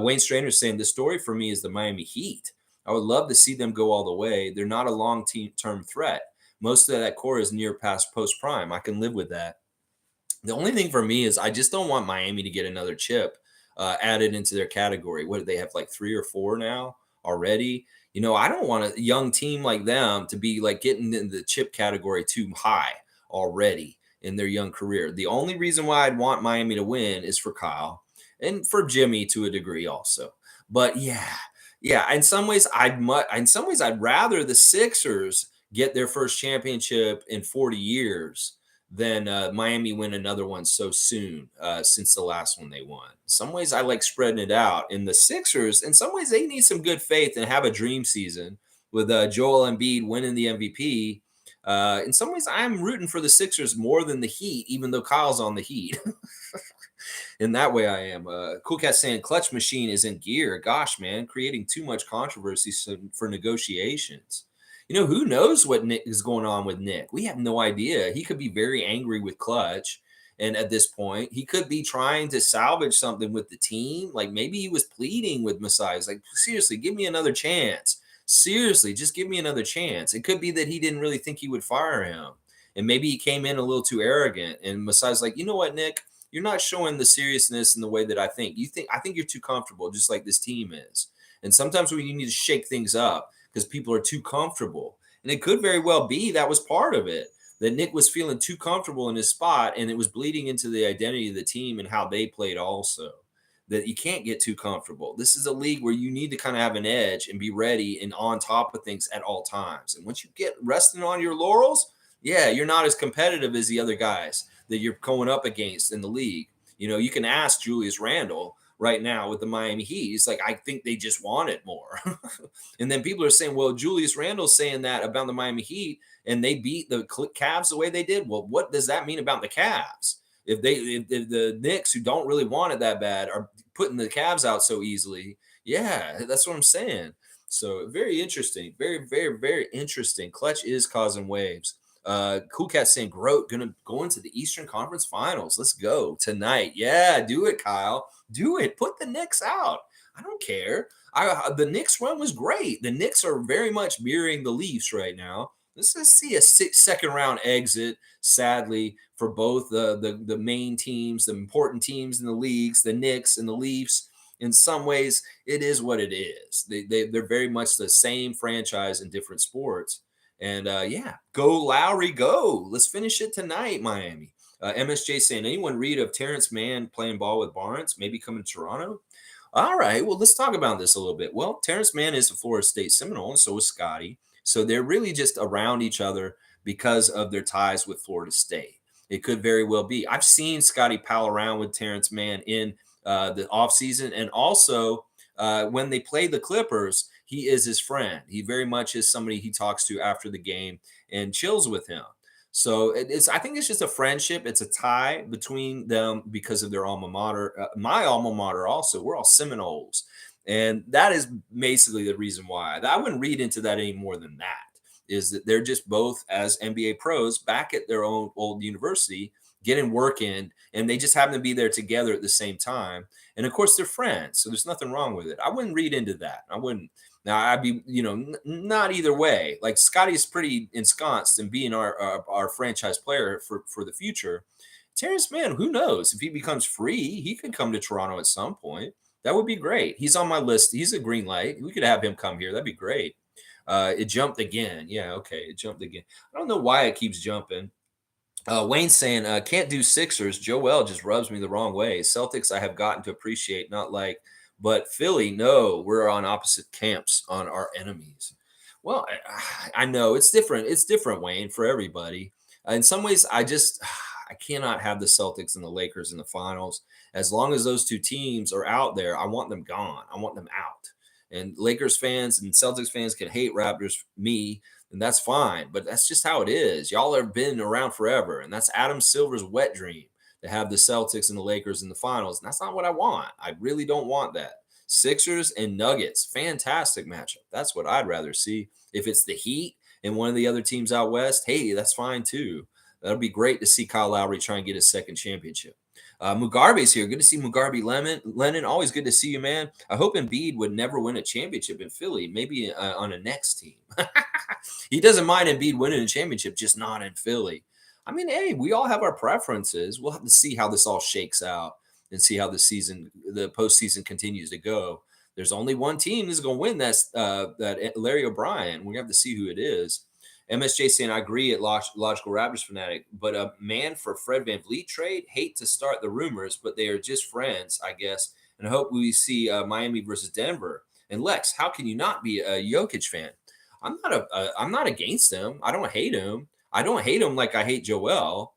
Wayne Strainer saying the story for me is the Miami Heat. I would love to see them go all the way. They're not a long-term threat. Most of that core is near past post prime. I can live with that. The only thing for me is I just don't want Miami to get another chip added into their category. What do they have, like 3 or 4 now already? I don't want a young team like them to be like getting in the chip category too high already in their young career. The only reason why I'd want Miami to win is for Kyle and for Jimmy to a degree also. But yeah. In some ways I'd rather the Sixers get their first championship in 40 years than Miami win another one so soon since the last one they won. In some ways, I like spreading it out. In the Sixers, in some ways, they need some good faith and have a dream season with Joel Embiid winning the MVP. In some ways, I'm rooting for the Sixers more than the Heat, even though Kyle's on the Heat. In that way, I am. Cool Cat saying clutch machine is in gear. Gosh, man, creating too much controversy for negotiations. Who knows what Nick is going on with Nick? We have no idea. He could be very angry with Clutch. And at this point, he could be trying to salvage something with the team. Like maybe he was pleading with Masai. He's like, seriously, give me another chance. Seriously, just give me another chance. It could be that he didn't really think he would fire him. And maybe he came in a little too arrogant. And Masai's like, you know what, Nick? You're not showing the seriousness in the way that I think. I think you're too comfortable, just like this team is. And sometimes we need to shake things up because people are too comfortable. And it could very well be that was part of it, that Nick was feeling too comfortable in his spot and it was bleeding into the identity of the team and how they played also. That you can't get too comfortable. This is a league where you need to kind of have an edge and be ready and on top of things at all times. And once you get resting on your laurels, yeah, you're not as competitive as the other guys that you're going up against in the league. You can ask Julius Randle right now with the Miami Heat. He's like, I think they just want it more. And then people are saying, well, Julius Randle's saying that about the Miami Heat and they beat the Cavs the way they did. Well, what does that mean about the Cavs? If the Knicks, who don't really want it that bad, are putting the Cavs out so easily, yeah, that's what I'm saying. So very interesting. Very, very, very interesting. Clutch is causing waves. Cool Cat saying Grote gonna go into the Eastern Conference Finals. Let's go tonight. Yeah, do it, Kyle. Do it. Put the Knicks out. I don't care. The Knicks run was great. The Knicks are very much mirroring the Leafs right now. Let's just see a second round exit, sadly, for both the main teams, the important teams in the leagues, the Knicks and the Leafs. In some ways, it is what it is. They're very much the same franchise in different sports. And yeah, go Lowry, go. Let's finish it tonight, Miami. MSJ saying, anyone read of Terrence Mann playing ball with Barnes, maybe coming to Toronto? All right, well, let's talk about this a little bit. Well, Terrence Mann is a Florida State Seminole, and so is Scotty. So they're really just around each other because of their ties with Florida State. It could very well be. I've seen Scotty pal around with Terrence Mann in the offseason, and also when they play the Clippers, he is his friend. He very much is somebody he talks to after the game and chills with him. So it's I think it's just a friendship. It's a tie between them because of their alma mater. My alma mater also. We're all Seminoles, and that is basically the reason why. I wouldn't read into that any more than that. Is that they're just both as NBA pros back at their own old university, getting work in, and they just happen to be there together at the same time. And of course, they're friends, so there's nothing wrong with it. I wouldn't read into that. I wouldn't. Now I'd be, not either way. Like Scotty's pretty ensconced in being our franchise player for the future. Terrence Mann, who knows if he becomes free, he could come to Toronto at some point. That would be great. He's on my list. He's a green light. We could have him come here. That'd be great. It jumped again. Yeah, okay, it jumped again. I don't know why it keeps jumping. Wayne's saying, can't do Sixers. Joel just rubs me the wrong way. Celtics, I have gotten to appreciate, not like, but Philly, no, we're on opposite camps on our enemies. Well, I know it's different. It's different, Wayne, for everybody. In some ways, I cannot have the Celtics and the Lakers in the finals. As long as those two teams are out there, I want them gone. I want them out. And Lakers fans and Celtics fans can hate Raptors, me, and that's fine. But that's just how it is. Y'all have been around forever, and that's Adam Silver's wet dream to have the Celtics and the Lakers in the finals. And that's not what I want. I really don't want that. Sixers and Nuggets, fantastic matchup. That's what I'd rather see. If it's the Heat and one of the other teams out west, hey, that's fine too. That'll be great to see Kyle Lowry try and get his second championship. Mugarbe's here. Good to see Mugarbe Lennon. Always good to see you, man. I hope Embiid would never win a championship in Philly, maybe on a next team. He doesn't mind Embiid winning a championship, just not in Philly. I mean, hey, we all have our preferences. We'll have to see how this all shakes out and see how the postseason continues to go. There's only one team that's going to win. That Larry O'Brien. We have to see who it is. MSJ saying, I agree at Logical Raptors Fanatic, but a man for Fred Van Vliet trade, hate to start the rumors, but they are just friends, I guess. And I hope we see Miami versus Denver. And Lex, how can you not be a Jokic fan? I'm not against him. I don't hate him. I don't hate him like I hate Joel.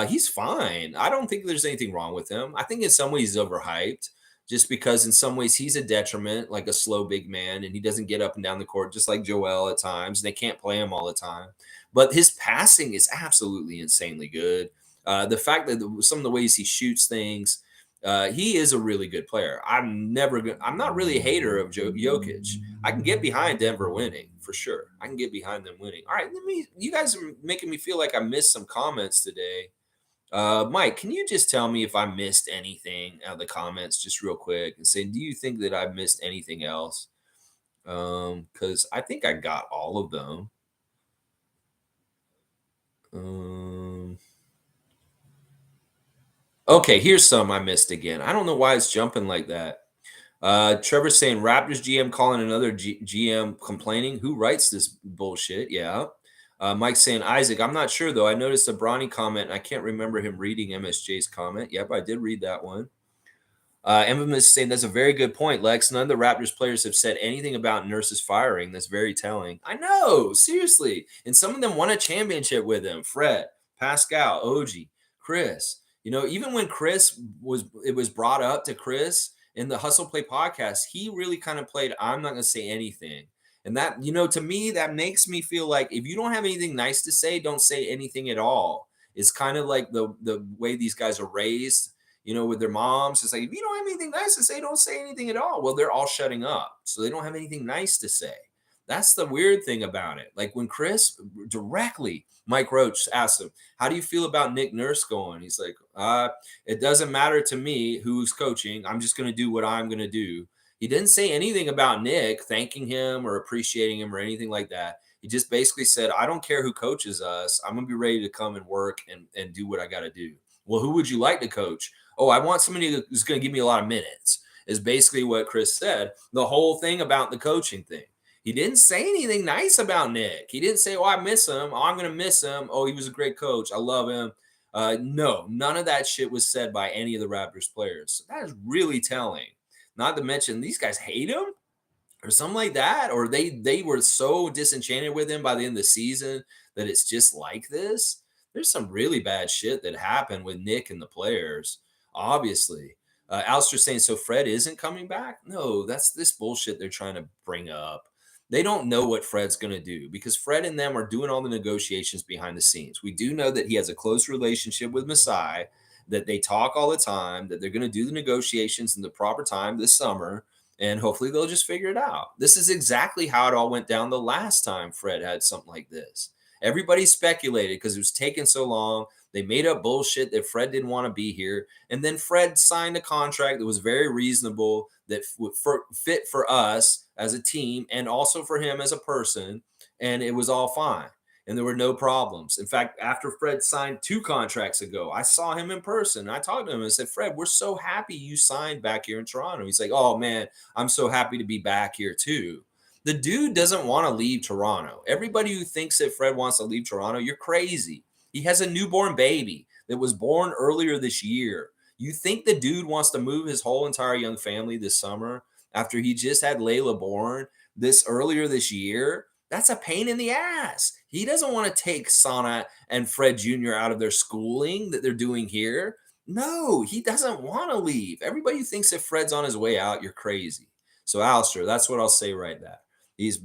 He's fine. I don't think there's anything wrong with him. I think in some ways he's overhyped just because in some ways he's a detriment, like a slow big man, and he doesn't get up and down the court just like Joel at times. And they can't play him all the time. But his passing is absolutely insanely good. The fact that some of the ways he shoots things, he is a really good player. I'm not really a hater of Jokic. I can get behind Denver winning for sure. I can get behind them winning. All right, you guys are making me feel like I missed some comments today. Mike, can you just tell me if I missed anything out of the comments just real quick and say, do you think that I missed anything else? Because I think I got all of them. Okay, here's some I missed again. I don't know why it's jumping like that. Trevor's saying Raptors GM calling another GM complaining. Who writes this bullshit? Yeah. Mike's saying, Isaac, I'm not sure though. I noticed a Bronny comment. And I can't remember him reading MSJ's comment. Yep, I did read that one. Emma is saying that's a very good point, Lex. None of the Raptors players have said anything about Nurse's firing. That's very telling. I know, seriously. And some of them won a championship with him. Fred, Pascal, OG, Chris. Even when it was brought up to Chris in the Hustle Play podcast, he really kind of played, I'm not going to say anything. And that, to me, that makes me feel like if you don't have anything nice to say, don't say anything at all. It's kind of like the way these guys are raised, with their moms. It's like, if you don't have anything nice to say, don't say anything at all. Well, they're all shutting up. So they don't have anything nice to say. That's the weird thing about it. Like when Chris directly, Mike Roach asked him, how do you feel about Nick Nurse going? He's like, it doesn't matter to me who's coaching. I'm just going to do what I'm going to do. He didn't say anything about Nick thanking him or appreciating him or anything like that. He just basically said, I don't care who coaches us. I'm going to be ready to come and work and do what I got to do. Well, who would you like to coach? Oh, I want somebody who's going to give me a lot of minutes, is basically what Chris said. The whole thing about the coaching thing. He didn't say anything nice about Nick. He didn't say, oh, I miss him. Oh, I'm going to miss him. Oh, he was a great coach. I love him. No, none of that shit was said by any of the Raptors players. So that is really telling. Not to mention these guys hate him or something like that. Or they were so disenchanted with him by the end of the season that it's just like this. There's some really bad shit that happened with Nick and the players, obviously. Alistair saying, so Fred isn't coming back? No, that's this bullshit they're trying to bring up. They don't know what Fred's going to do because Fred and them are doing all the negotiations behind the scenes. We do know that he has a close relationship with Masai, that they talk all the time, that they're going to do the negotiations in the proper time this summer, and hopefully they'll just figure it out. This is exactly how it all went down the last time Fred had something like this. Everybody speculated because it was taking so long. They made up bullshit that Fred didn't want to be here. And then Fred signed a contract that was very reasonable, that would fit for us as a team and also for him as a person. And it was all fine. And there were no problems. In fact, after Fred signed 2 contracts ago, I saw him in person. I talked to him and said, Fred, we're so happy you signed back here in Toronto. He's like, oh man, I'm so happy to be back here too. The dude doesn't want to leave Toronto. Everybody who thinks that Fred wants to leave Toronto, you're crazy. He has a newborn baby that was born earlier this year. You think the dude wants to move his whole entire young family this summer after he just had Layla born this earlier this year? That's a pain in the ass. He doesn't want to take Sana and Fred Jr. out of their schooling that they're doing here. No, he doesn't want to leave. Everybody who thinks that Fred's on his way out, you're crazy. So, Alistair, that's what I'll say right now. He's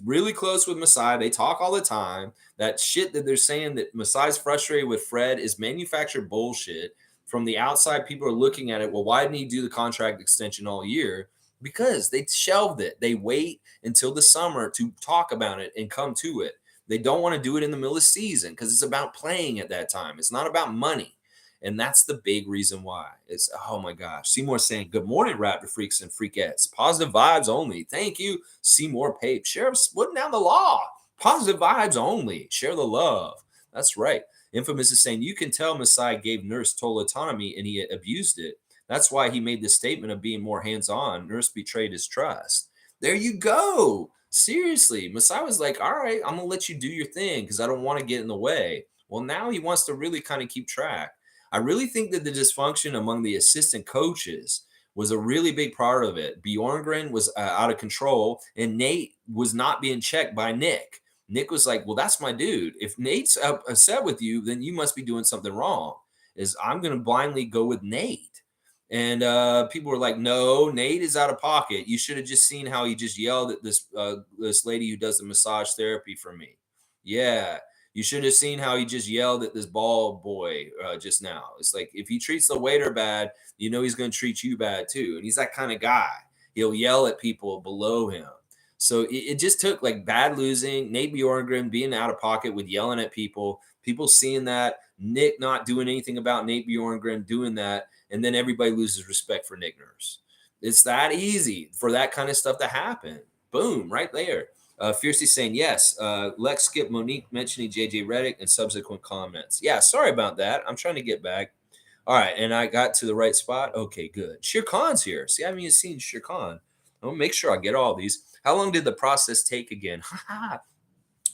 really close with Masai. They talk all the time. That shit that they're saying that Masai's frustrated with Fred is manufactured bullshit. From the outside, people are looking at it. Well, why didn't he do the contract extension all year? Because they shelved it. They wait until the summer to talk about it and come to it. They don't want to do it in the middle of the season because it's about playing at that time. It's not about money. And that's the big reason why. It's, oh my gosh. Seymour saying, good morning, Raptor Freaks and Freakettes. Positive vibes only. Thank you, Seymour Pape. Sheriff splitting down the law. Positive vibes only. Share the love. That's right. Infamous is saying, you can tell Masai gave Nurse total autonomy and he abused it. That's why he made this statement of being more hands on. Nurse betrayed his trust. There you go. Seriously. Masai was like, all right, I'm going to let you do your thing because I don't want to get in the way. Well, now he wants to really kind of keep track. I really think that the dysfunction among the assistant coaches was a really big part of it. Bjorngren was out of control, and Nate was not being checked by Nick. Nick was like, well, that's my dude. If Nate's upset with you, then you must be doing something wrong. Is I'm going to blindly go with Nate. And people were like, no, Nate is out of pocket. You should have just seen how he just yelled at this lady who does the massage therapy for me. Yeah. You should have seen how he just yelled at this ball boy just now. It's like if he treats the waiter bad, you know he's going to treat you bad too. And he's that kind of guy. He'll yell at people below him. So it just took like bad losing, Nate Bjorngren being out of pocket with yelling at people seeing that, Nick not doing anything about Nate Bjorngren doing that, and then everybody loses respect for Nick Nurse. It's that easy for that kind of stuff to happen. Boom, right there. Fiercely saying yes. Lex Skip Monique mentioning JJ Redick and subsequent comments. Yeah, sorry about that. I'm trying to get back. All right, and I got to the right spot. Okay, good. Shere Khan's here. See, I haven't even seen Shere Khan. I'll make sure I get all these. How long did the process take again?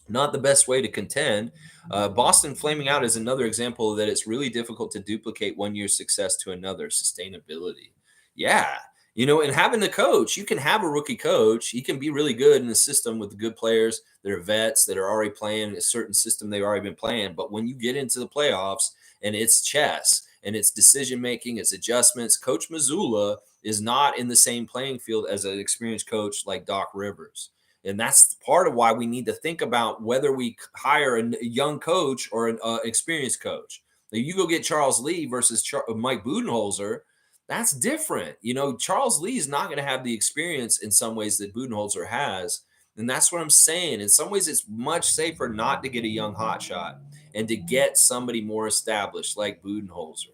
Not the best way to contend. Boston flaming out is another example that it's really difficult to duplicate one year's success to another. Sustainability. Yeah. And having the coach, you can have a rookie coach. He can be really good in the system with the good players that are vets that are already playing a certain system they've already been playing. But when you get into the playoffs and it's chess and it's decision making, it's adjustments, Coach Missoula is not in the same playing field as an experienced coach like Doc Rivers. And that's part of why we need to think about whether we hire a young coach or an experienced coach. Now, you go get Charles Lee versus Mike Budenholzer. That's different. Charles Lee is not going to have the experience in some ways that Budenholzer has. And that's what I'm saying. In some ways, it's much safer not to get a young hotshot and to get somebody more established like Budenholzer.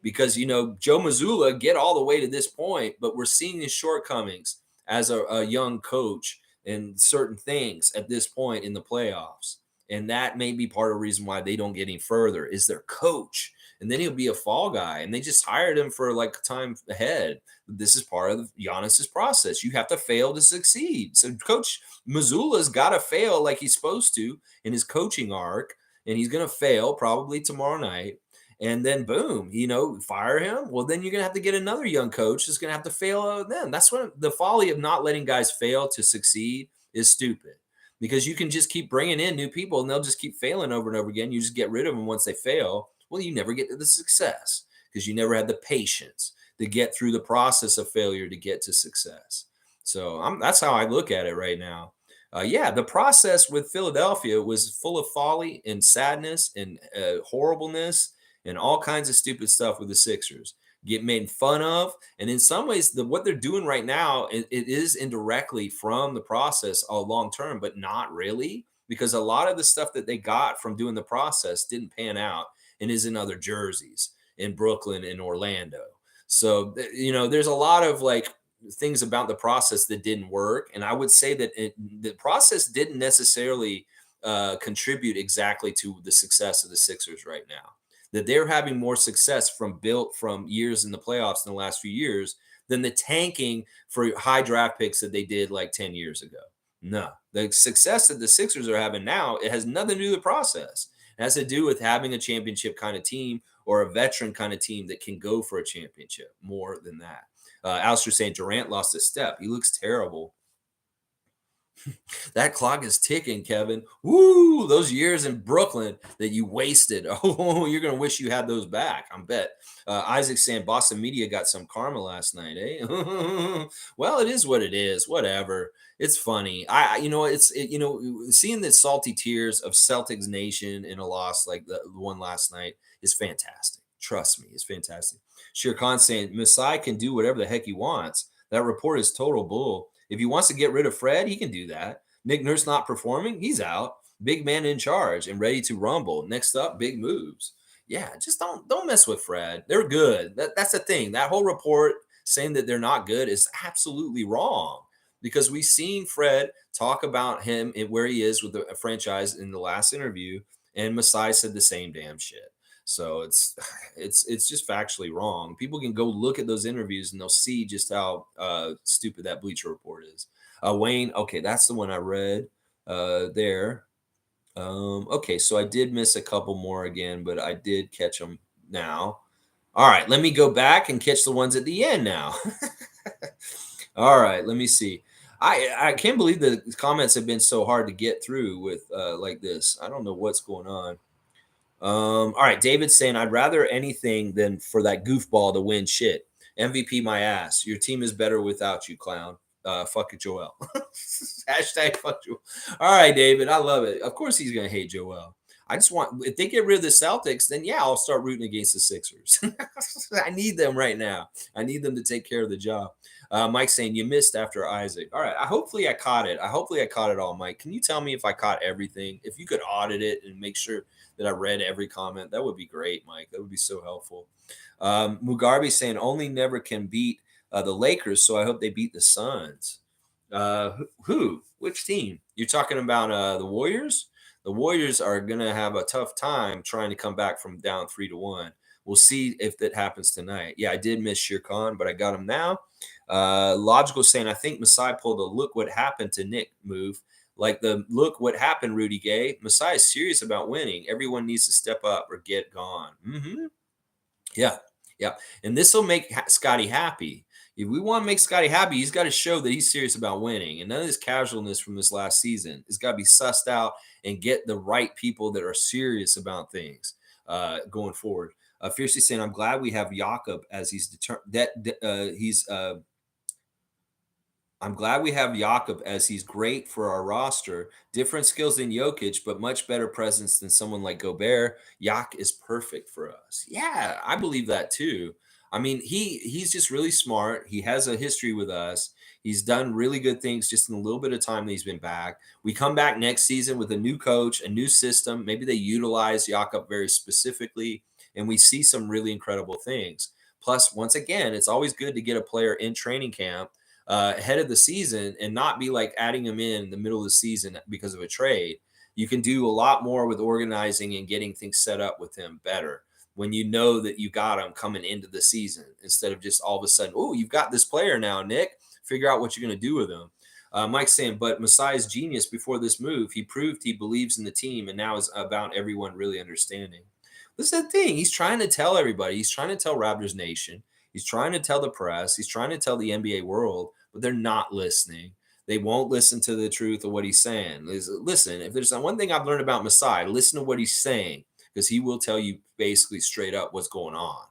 Because, Joe Mazzulla get all the way to this point, but we're seeing his shortcomings as a young coach in certain things at this point in the playoffs. And that may be part of the reason why they don't get any further is their coach. And then he'll be a fall guy. And they just hired him for like time ahead. This is part of Giannis's process. You have to fail to succeed. So Coach Mazzulla's got to fail like he's supposed to in his coaching arc. And he's going to fail probably tomorrow night. And then boom, fire him. Well, then you're going to have to get another young coach who's going to have to fail then. That's what the folly of not letting guys fail to succeed is stupid. because you can just keep bringing in new people and they'll just keep failing over and over again. You just get rid of them once they fail. Well, you never get to the success because you never had the patience to get through the process of failure to get to success. So that's how I look at it right now. Yeah, the process with Philadelphia was full of folly and sadness and horribleness and all kinds of stupid stuff with the Sixers. Get made fun of, and in some ways, what they're doing right now, it is indirectly from the process long term, but not really, because a lot of the stuff that they got from doing the process didn't pan out and is in other jerseys in Brooklyn and Orlando. So there's a lot of like things about the process that didn't work, and I would say that the process didn't necessarily contribute exactly to the success of the Sixers right now. That they're having more success built from years in the playoffs in the last few years than the tanking for high draft picks that they did like 10 years ago. No, the success that the Sixers are having now, it has nothing to do with the process. It has to do with having a championship kind of team or a veteran kind of team that can go for a championship more than that. Alistair saying Durant lost a step. He looks terrible. That clock is ticking, Kevin. Woo! Those years in Brooklyn that you wasted. Oh, you're gonna wish you had those back. I bet. Isaac saying Boston media got some karma last night, eh? Well, it is what it is. Whatever. It's funny. Seeing the salty tears of Celtics Nation in a loss like the one last night is fantastic. Trust me, it's fantastic. Shere Khan saying Masai can do whatever the heck he wants. That report is total bull. If he wants to get rid of Fred, he can do that. Nick Nurse not performing, he's out. Big man in charge and ready to rumble. Next up, big moves. Yeah, just don't mess with Fred. They're good. That's the thing. That whole report saying that they're not good is absolutely wrong because we've seen Fred talk about him and where he is with the franchise in the last interview, and Masai said the same damn shit. So it's just factually wrong. People can go look at those interviews and they'll see just how stupid that Bleacher Report is. Wayne, okay, that's the one I read there. Okay, so I did miss a couple more again, but I did catch them now. All right, let me go back and catch the ones at the end now. All right, let me see. I can't believe the comments have been so hard to get through with like this. I don't know what's going on. All right, David's saying I'd rather anything than for that goofball to win shit. MVP my ass. Your team is better without you, clown. Fuck it, Joel. Hashtag fuck Joel. All right, David, I love it. Of course he's gonna hate Joel. I just want if they get rid of the Celtics, then yeah, I'll start rooting against the Sixers. I need them right now. I need them to take care of the job. Mike's saying you missed after Isaac. All right, hopefully I caught it. Hopefully I caught it all, Mike. Can you tell me if I caught everything? If you could audit it and make sure that I read every comment, that would be great, Mike. That would be so helpful. Mugarby saying only never can beat the Lakers, so I hope they beat the Suns. Who? Which team? You're talking about the Warriors? The Warriors are going to have a tough time trying to come back from down 3-1. We'll see if that happens tonight. Yeah, I did miss Shere Khan, but I got him now. Logical saying, I think Masai pulled a look what happened to Nick move. Like the look what happened, Rudy Gay. Masai is serious about winning. Everyone needs to step up or get gone. Mm-hmm. Yeah. Yeah. And this will make Scotty happy. If we want to make Scotty happy, he's got to show that he's serious about winning. And none of this casualness from this last season has got to be sussed out and get the right people that are serious about things going forward. Fiercely saying, I'm glad we have Jakob as he's I'm glad we have Jakob as he's great for our roster. Different skills than Jokic, but much better presence than someone like Gobert. Yak is perfect for us. Yeah, I believe that too. I mean, he's just really smart. He has a history with us. He's done really good things just in a little bit of time that he's been back. We come back next season with a new coach, a new system. Maybe they utilize Jakob very specifically, and we see some really incredible things. Plus, once again, it's always good to get a player in training camp ahead of the season and not be like adding them in the middle of the season because of a trade. You can do a lot more with organizing and getting things set up with him better when you know that you got him coming into the season instead of just all of a sudden, oh, you've got this player now, Nick. Figure out what you're going to do with him. Mike's saying, but Masai's genius before this move. He proved he believes in the team and now is about everyone really understanding. This is the thing. He's trying to tell everybody. He's trying to tell Raptors Nation. He's trying to tell the press. He's trying to tell the NBA world, but they're not listening. They won't listen to the truth of what he's saying. Listen, if there's one thing I've learned about Masai, listen to what he's saying because he will tell you basically straight up what's going on.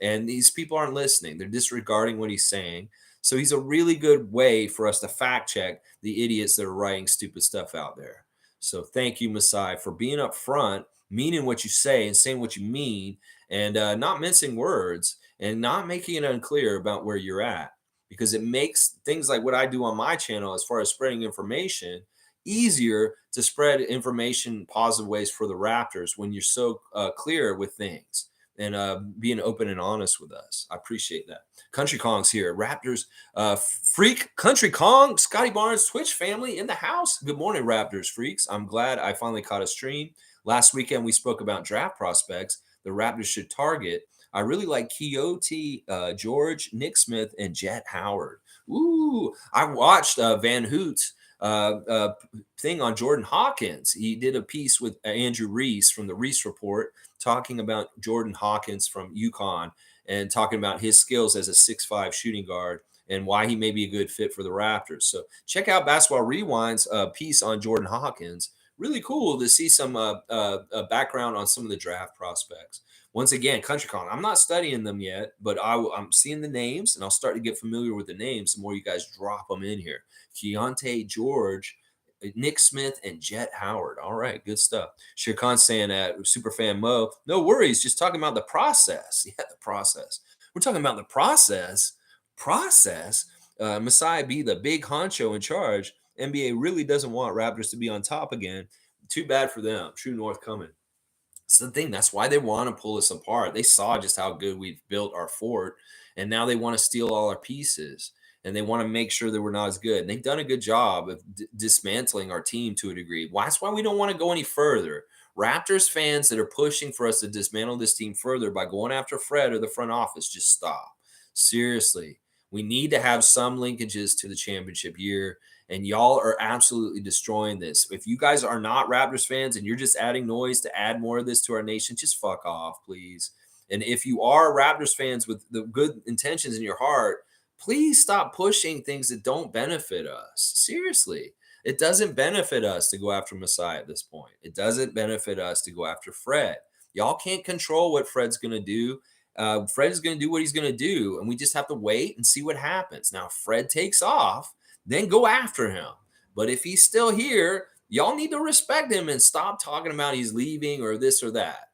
And these people aren't listening, they're disregarding what he's saying. So he's a really good way for us to fact check the idiots that are writing stupid stuff out there. So thank you, Masai, for being up front, meaning what you say and saying what you mean, and not mincing words and not making it unclear about where you're at, because it makes things like what I do on my channel as far as spreading information easier to spread information positive ways for the Raptors when you're so clear with things and being open and honest with us. I appreciate that. Country Kong's here. Raptors freak Country Kong, Scotty Barnes, Twitch family in the house. Good morning, Raptors freaks. I'm glad I finally caught a stream. Last weekend, we spoke about draft prospects the Raptors should target. I really like Keoti George, Nick Smith, and Jet Howard. Ooh, I watched Van Hoot's thing on Jordan Hawkins. He did a piece with Andrew Reese from the Reese Report talking about Jordan Hawkins from UConn and talking about his skills as a 6'5" shooting guard and why he may be a good fit for the Raptors. So check out Basketball Rewind's piece on Jordan Hawkins. Really cool to see some background on some of the draft prospects. Once again, Country Con, I'm not studying them yet, but I'm seeing the names, and I'll start to get familiar with the names the more you guys drop them in here. Keontae George, Nick Smith, and Jet Howard. All right, good stuff. Shere Khan saying that, Superfan Mo, no worries, just talking about the process. Yeah, the process. We're talking about the process. Masai be the big honcho in charge. NBA really doesn't want Raptors to be on top again. Too bad for them. True North coming. It's the thing. That's why they want to pull us apart. They saw just how good we've built our fort, and now they want to steal all our pieces, and they want to make sure that we're not as good. And they've done a good job of dismantling our team to a degree. That's why we don't want to go any further. Raptors fans that are pushing for us to dismantle this team further by going after Fred or the front office, just stop. Seriously. We need to have some linkages to the championship year, and y'all are absolutely destroying this. If you guys are not Raptors fans and you're just adding noise to add more of this to our nation, just fuck off, please. And if you are Raptors fans with the good intentions in your heart, please stop pushing things that don't benefit us. Seriously. It doesn't benefit us to go after Masai at this point. It doesn't benefit us to go after Fred. Y'all can't control what Fred's going to do. Fred is going to do what he's going to do, and we just have to wait and see what happens. Now, if Fred takes off, then go after him. But if he's still here, y'all need to respect him and stop talking about he's leaving or this or that.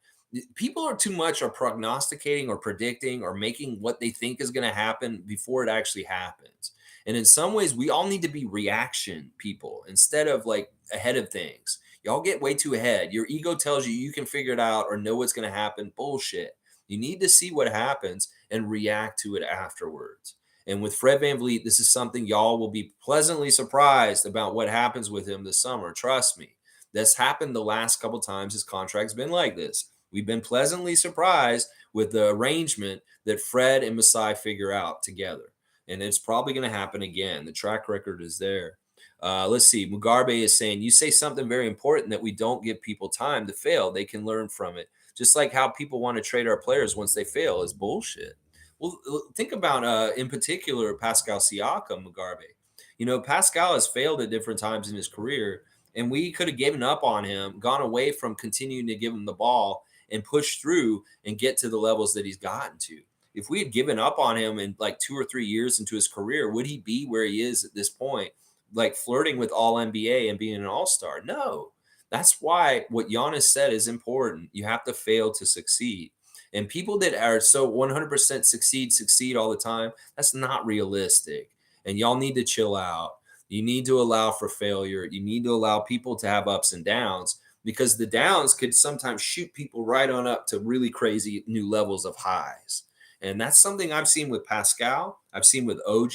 People are too much are prognosticating or predicting or making what they think is going to happen before it actually happens. And in some ways, we all need to be reaction people instead of like ahead of things. Y'all get way too ahead. Your ego tells you you can figure it out or know what's going to happen. Bullshit. You need to see what happens and react to it afterwards. And with Fred VanVleet, this is something y'all will be pleasantly surprised about what happens with him this summer. Trust me. That's happened the last couple times his contract's been like this. We've been pleasantly surprised with the arrangement that Fred and Masai figure out together. And it's probably going to happen again. The track record is there. Let's see. Mugarbe is saying, you say something very important that we don't give people time to fail. They can learn from it. Just like how people want to trade our players once they fail is bullshit. Well, think about, in particular, Pascal Siakam, Mugarbe. You know, Pascal has failed at different times in his career, and we could have given up on him, gone away from continuing to give him the ball and push through and get to the levels that he's gotten to. If we had given up on him in like 2 or 3 years into his career, would he be where he is at this point, like flirting with all NBA and being an all-star? No. That's why what Giannis said is important. You have to fail to succeed. And people that are so 100% succeed all the time, that's not realistic. And y'all need to chill out. You need to allow for failure. You need to allow people to have ups and downs, because the downs could sometimes shoot people right on up to really crazy new levels of highs. And that's something I've seen with Pascal. I've seen with OG.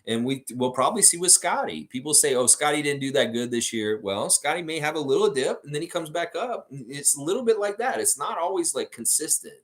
And we'll probably see with Scotty. People say, oh, Scotty didn't do that good this year. Well, Scotty may have a little dip and then he comes back up. It's a little bit like that. It's not always like consistent.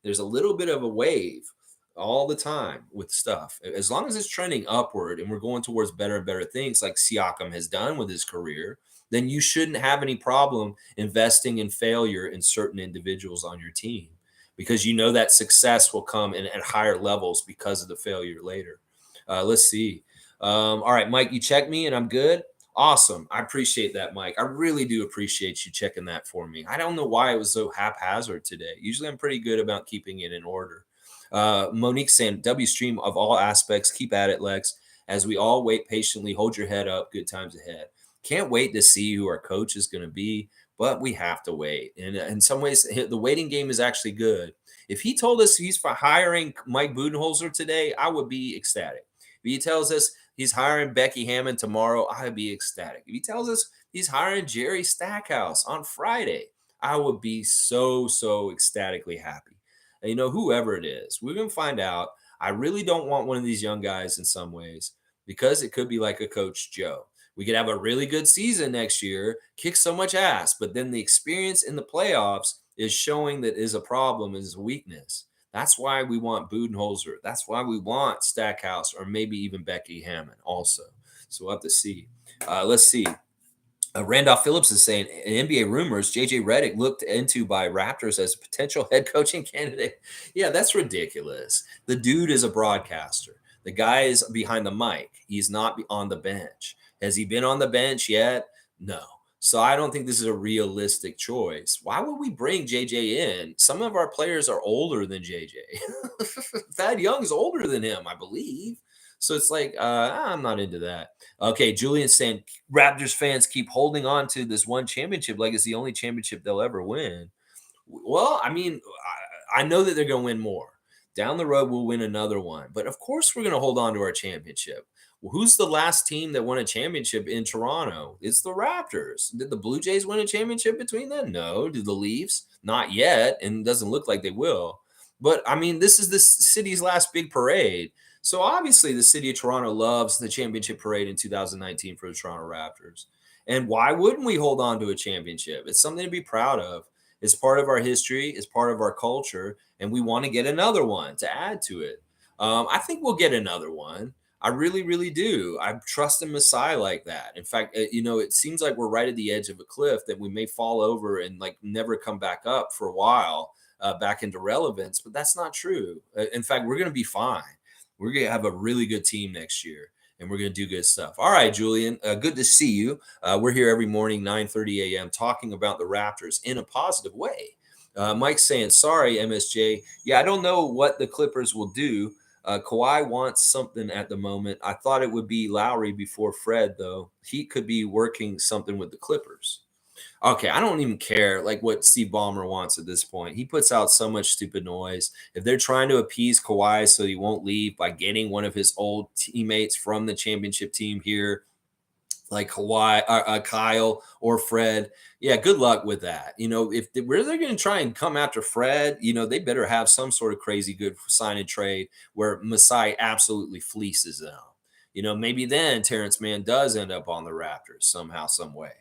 There's a little bit of a wave all the time with stuff. As long as it's trending upward and we're going towards better and better things like Siakam has done with his career, then you shouldn't have any problem investing in failure in certain individuals on your team, because you know that success will come in at higher levels because of the failure later. Let's see. All right, Mike, you check me and I'm good. Awesome. I appreciate that, Mike. I really do appreciate you checking that for me. I don't know why it was so haphazard today. Usually I'm pretty good about keeping it in order. Monique saying, W stream of all aspects. Keep at it, Lex. As we all wait patiently, hold your head up. Good times ahead. Can't wait to see who our coach is going to be, but we have to wait. And in some ways, the waiting game is actually good. If he told us he's for hiring Mike Budenholzer today, I would be ecstatic. If he tells us he's hiring Becky Hammond tomorrow, I'd be ecstatic. If he tells us he's hiring Jerry Stackhouse on Friday, I would be so ecstatically happy. And, whoever it is, we're going to find out. I really don't want one of these young guys in some ways because it could be like a Coach Joe. We could have a really good season next year, kick so much ass, but then the experience in the playoffs is showing that is a problem, is a weakness. That's why we want Budenholzer. That's why we want Stackhouse or maybe even Becky Hammond also. So we'll have to see. Let's see. Randolph Phillips is saying in NBA rumors, JJ Redick looked into by Raptors as a potential head coaching candidate. Yeah, that's ridiculous. The dude is a broadcaster. The guy is behind the mic. He's not on the bench. Has he been on the bench yet? No. So I don't think this is a realistic choice. Why would we bring JJ in? Some of our players are older than JJ. Thad Young's older than him, I believe. So it's like, I'm not into that. Okay, Julian's saying Raptors fans keep holding on to this one championship like it's the only championship they'll ever win. Well, I mean, I know that they're going to win more. Down the road, we'll win another one. But of course, we're going to hold on to our championship. Well, who's the last team that won a championship in Toronto? It's the Raptors. Did the Blue Jays win a championship between them? No. Did the Leafs? Not yet. And it doesn't look like they will. But I mean, this is this city's last big parade. So obviously, the city of Toronto loves the championship parade in 2019 for the Toronto Raptors. And why wouldn't we hold on to a championship? It's something to be proud of. It's part of our history. It's part of our culture. And we want to get another one to add to it. I think we'll get another one. I really, really do. I trust in Messiah like that. In fact, it seems like we're right at the edge of a cliff that we may fall over and like never come back up for a while, back into relevance. But that's not true. In fact, we're going to be fine. We're going to have a really good team next year, and we're going to do good stuff. All right, Julian, good to see you. We're here every morning, 9:30 a.m., talking about the Raptors in a positive way. Mike's saying, sorry, MSJ. Yeah, I don't know what the Clippers will do. Kawhi wants something at the moment. I thought it would be Lowry before Fred, though. He could be working something with the Clippers. Okay, I don't even care like what Steve Ballmer wants at this point. He puts out so much stupid noise. If they're trying to appease Kawhi so he won't leave by getting one of his old teammates from the championship team here, like Kawhi, Kyle or Fred, yeah, good luck with that. If where they're going to try and come after Fred, they better have some sort of crazy good sign and trade where Masai absolutely fleeces them. Maybe then Terrence Mann does end up on the Raptors somehow, some way.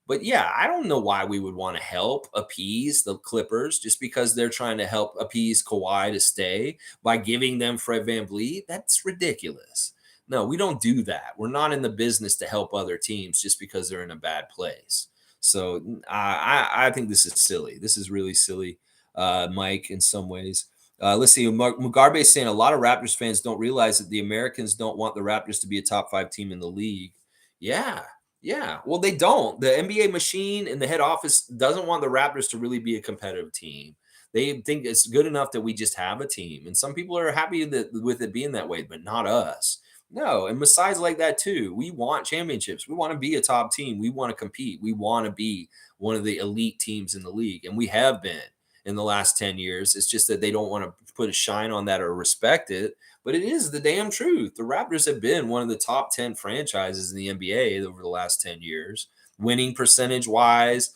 But yeah, I don't know why we would want to help appease the Clippers just because they're trying to help appease Kawhi to stay by giving them Fred VanVleet. That's ridiculous. No, we don't do that. We're not in the business to help other teams just because they're in a bad place. So I think this is silly. This is really silly, Mike, in some ways. Let's see. Mugarbe is saying a lot of Raptors fans don't realize that the Americans don't want the Raptors to be a top 5 team in the league. Yeah. Yeah. Well, they don't. The NBA machine and the head office doesn't want the Raptors to really be a competitive team. They think it's good enough that we just have a team. And some people are happy with it being that way, but not us. No, and Masai's like that too. We want championships. We want to be a top team. We want to compete. We want to be one of the elite teams in the league, and we have been in the last 10 years. It's just that they don't want to put a shine on that or respect it, but it is the damn truth. The Raptors have been one of the top 10 franchises in the NBA over the last 10 years, winning percentage wise,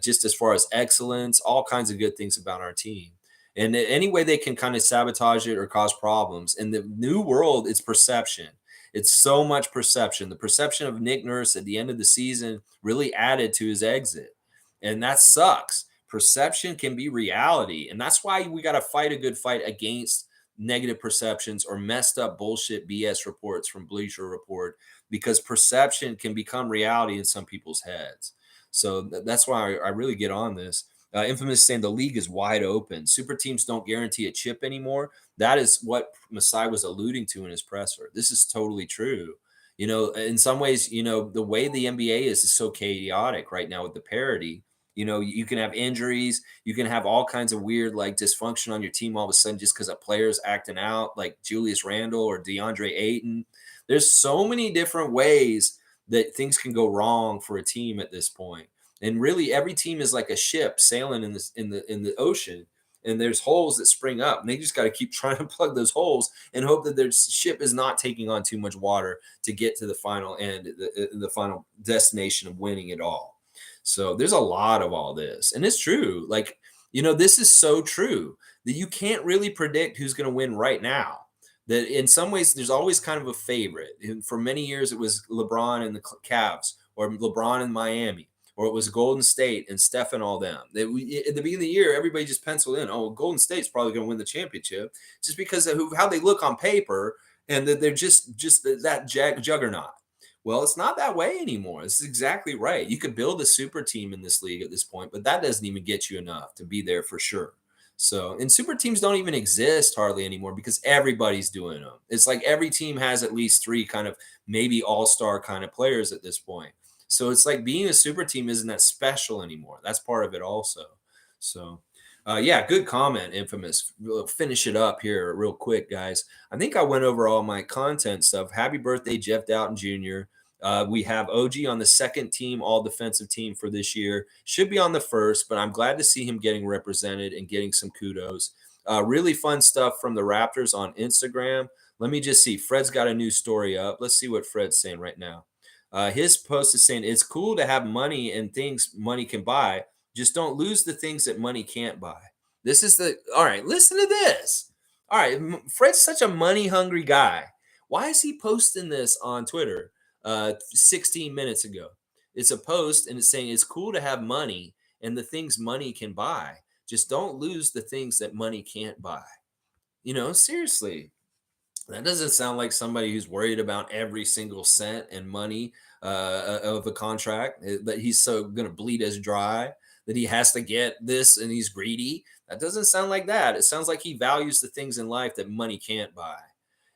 just as far as excellence, all kinds of good things about our team. And any way they can kind of sabotage it or cause problems. In the new world, it's perception. It's so much perception. The perception of Nick Nurse at the end of the season really added to his exit. And that sucks. Perception can be reality. And that's why we got to fight a good fight against negative perceptions or messed up bullshit BS reports from Bleacher Report, because perception can become reality in some people's heads. So that's why I really get on this. Infamous saying the league is wide open. Super teams don't guarantee a chip anymore. That is what Masai was alluding to in his presser. This is totally true. In some ways, the way the NBA is so chaotic right now with the parity. You can have injuries, you can have all kinds of weird like dysfunction on your team all of a sudden just because a player's acting out, like Julius Randle or DeAndre Ayton. There's so many different ways that things can go wrong for a team at this point. And really, every team is like a ship sailing in the ocean, and there's holes that spring up, and they just got to keep trying to plug those holes and hope that their ship is not taking on too much water to get to the final end, the final destination of winning it all. So there's a lot of all this, and it's true. Like this is so true that you can't really predict who's going to win right now. That in some ways, there's always kind of a favorite. And for many years, it was LeBron and the Cavs, or LeBron and Miami, or it was Golden State and Steph and all them. At the beginning of the year, everybody just penciled in, oh, Golden State's probably going to win the championship just because of how they look on paper and that they're just that juggernaut. Well, it's not that way anymore. This is exactly right. You could build a super team in this league at this point, but that doesn't even get you enough to be there for sure. So, and super teams don't even exist hardly anymore because everybody's doing them. It's like every team has at least three kind of maybe all-star kind of players at this point. So it's like being a super team isn't that special anymore. That's part of it also. So, yeah, good comment, Infamous. We'll finish it up here real quick, guys. I think I went over all my content stuff. Happy birthday, Jeff Doughton Jr. We have OG on the second team, all defensive team for this year. Should be on the first, but I'm glad to see him getting represented and getting some kudos. Really fun stuff from the Raptors on Instagram. Let me just see. Fred's got a new story up. Let's see what Fred's saying right now. His post is saying it's cool to have money and things money can buy. Just don't lose the things that money can't buy. This is all right. Listen to this. All right. Fred's such a money hungry guy. Why is he posting this on Twitter 16 minutes ago? It's a post and it's saying it's cool to have money and the things money can buy. Just don't lose the things that money can't buy. Seriously, that doesn't sound like somebody who's worried about every single cent and money of a contract, that he's so going to bleed us dry, that he has to get this and he's greedy. That doesn't sound like that. It sounds like he values the things in life that money can't buy.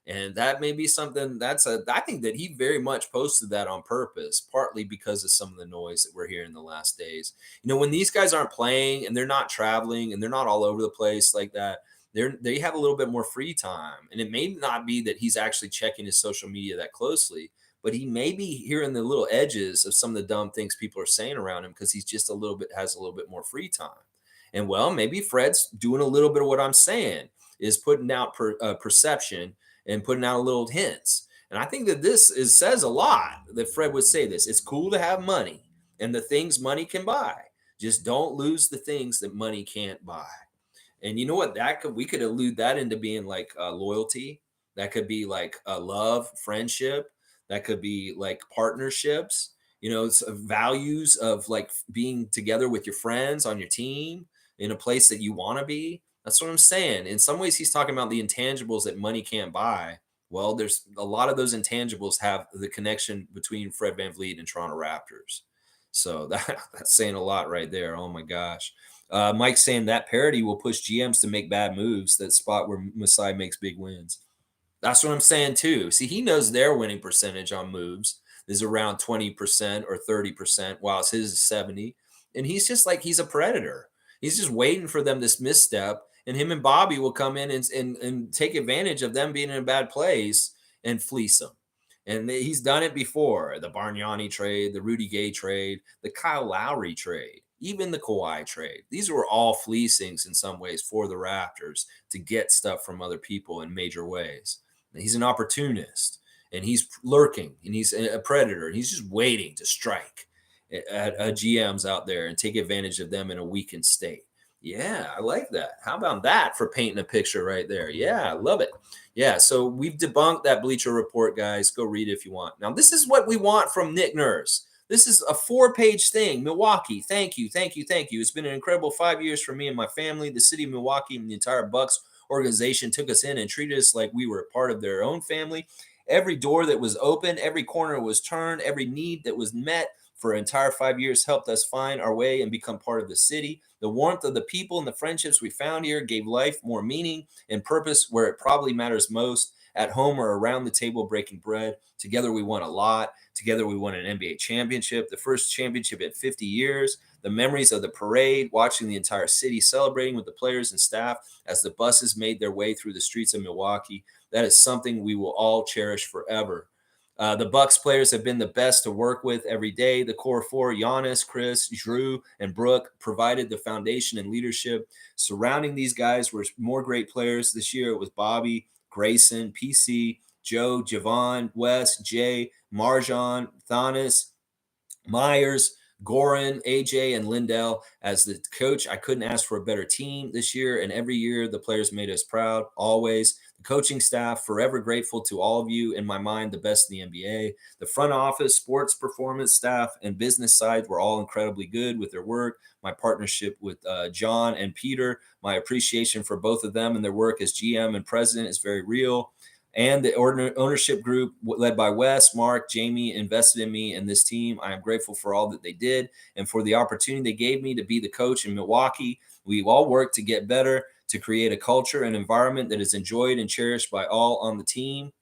And that may be something I think that he very much posted that on purpose, partly because of some of the noise that we're hearing the last days. When these guys aren't playing and they're not traveling and they're not all over the place like that, they have a little bit more free time. And it may not be that he's actually checking his social media that closely, but he may be hearing the little edges of some of the dumb things people are saying around him because he's just has a little bit more free time. And well, maybe Fred's doing a little bit of what I'm saying, is putting out perception and putting out a little hints. And I think that says a lot that Fred would say this. It's cool to have money and the things money can buy. Just don't lose the things that money can't buy. And you know what? We could allude that into being like loyalty. That could be like love, friendship. That could be like partnerships. It's values of like being together with your friends on your team in a place that you want to be. That's what I'm saying. In some ways, he's talking about the intangibles that money can't buy. Well, there's a lot of those intangibles have the connection between Fred VanVleet and Toronto Raptors. So that's saying a lot right there. Oh my gosh. Mike's saying that parity will push GMs to make bad moves. That spot where Masai makes big wins. That's what I'm saying too. See, he knows their winning percentage on moves is around 20% or 30%, while his is 70. And he's just like, he's a predator. He's just waiting for them to misstep. And him and Bobby will come in and take advantage of them being in a bad place and fleece them. And he's done it before. The Bargnani trade, the Rudy Gay trade, the Kyle Lowry trade, even the Kawhi trade. These were all fleecings in some ways for the Raptors to get stuff from other people in major ways. And he's an opportunist, and he's lurking, and he's a predator, and he's just waiting to strike at GMs out there and take advantage of them in a weakened state. Yeah, I like that. How about that for painting a picture right there? Yeah, I love it. Yeah, so we've debunked that Bleacher Report, guys. Go read it if you want. Now, this is what we want from Nick Nurse. This is a 4-page thing. Milwaukee, thank you, thank you, thank you. It's been an incredible 5 years for me and my family. The city of Milwaukee and the entire Bucks organization took us in and treated us like we were a part of their own family. Every door that was open, every corner was turned, every need that was met for an entire 5 years helped us find our way and become part of the city. The warmth of the people and the friendships we found here gave life more meaning and purpose where it probably matters most, at home or around the table breaking bread. Together we won a lot. Together we won an NBA championship, the first championship in 50 years. The memories of the parade, watching the entire city celebrating with the players and staff as the buses made their way through the streets of Milwaukee. That is something we will all cherish forever. The Bucks players have been the best to work with every day. The core four, Giannis, Chris, Drew, and Brooke, provided the foundation and leadership. Surrounding these guys were more great players. This year it was Bobby, Grayson, PC, Joe, Javon, Wes, Jay, Marjan, Thanis, Myers, Goran, AJ, and Lindell. As the coach, I couldn't ask for a better team this year. And every year, the players made us proud, always. The coaching staff, forever grateful to all of you. In my mind, the best in the NBA. The front office, sports performance staff, and business side were all incredibly good with their work. My partnership with John and Peter, my appreciation for both of them and their work as GM and president is very real. And the ownership group led by Wes, Mark, Jamie invested in me and this team. I am grateful for all that they did and for the opportunity they gave me to be the coach in Milwaukee. We all worked to get better, to create a culture and environment that is enjoyed and cherished by all on the team.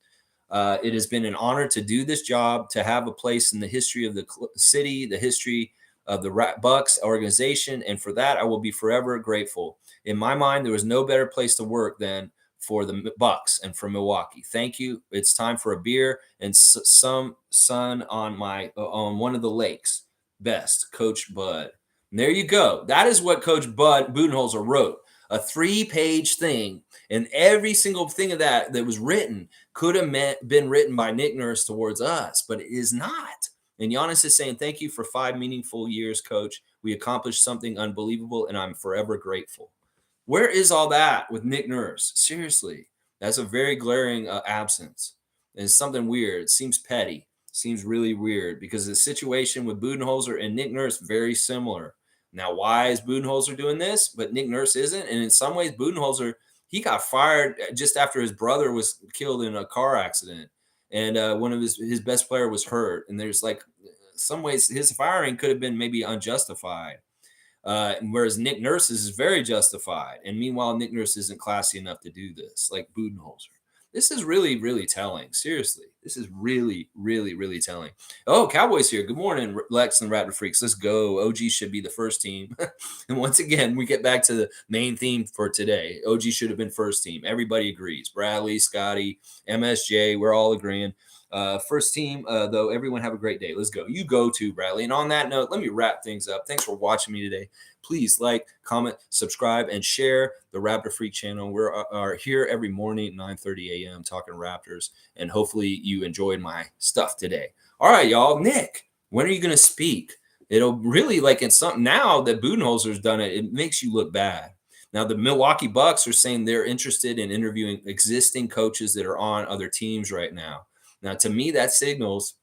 It has been an honor to do this job, to have a place in the history of the city, the history of the Bucks organization, and for that I will be forever grateful. In my mind, there was no better place to work than for the Bucks and for Milwaukee. Thank you. It's time for a beer and some sun on one of the lakes. Best, Coach Bud. And there you go. That is what Coach Bud Budenholzer wrote. A 3-page thing, and every single thing of that was written could have been written by Nick Nurse towards us, but it is not. And Giannis is saying, thank you for 5 meaningful years, Coach. We accomplished something unbelievable, and I'm forever grateful. Where is all that with Nick Nurse? Seriously, that's a very glaring absence. And it's something weird. It seems petty. Seems really weird because the situation with Budenholzer and Nick Nurse very similar. Now, why is Budenholzer doing this, but Nick Nurse isn't? And in some ways, Budenholzer, he got fired just after his brother was killed in a car accident, and one of his best player was hurt. And there's like some ways his firing could have been maybe unjustified. Whereas Nick Nurse's is very justified. And meanwhile, Nick Nurse isn't classy enough to do this, like Budenholzer. This is really, really telling. Seriously, this is really, really, really telling. Oh, Cowboys here. Good morning, Lex and Raptor Freaks. Let's go. OG should be the first team. And once again, we get back to the main theme for today. OG should have been first team. Everybody agrees. Bradley, Scotty, MSJ, we're all agreeing. First team, though, everyone have a great day. Let's go. You go too, Bradley. And on that note, let me wrap things up. Thanks for watching me today. Please like, comment, subscribe, and share the Raptor Freak channel. We are here every morning at 9:30 a.m. talking Raptors, and hopefully you enjoyed my stuff today. All right, y'all. Nick, when are you going to speak? It'll really, like, it's something now that Budenholzer's done it, it makes you look bad. Now, the Milwaukee Bucks are saying they're interested in interviewing existing coaches that are on other teams right now. Now, to me, that signals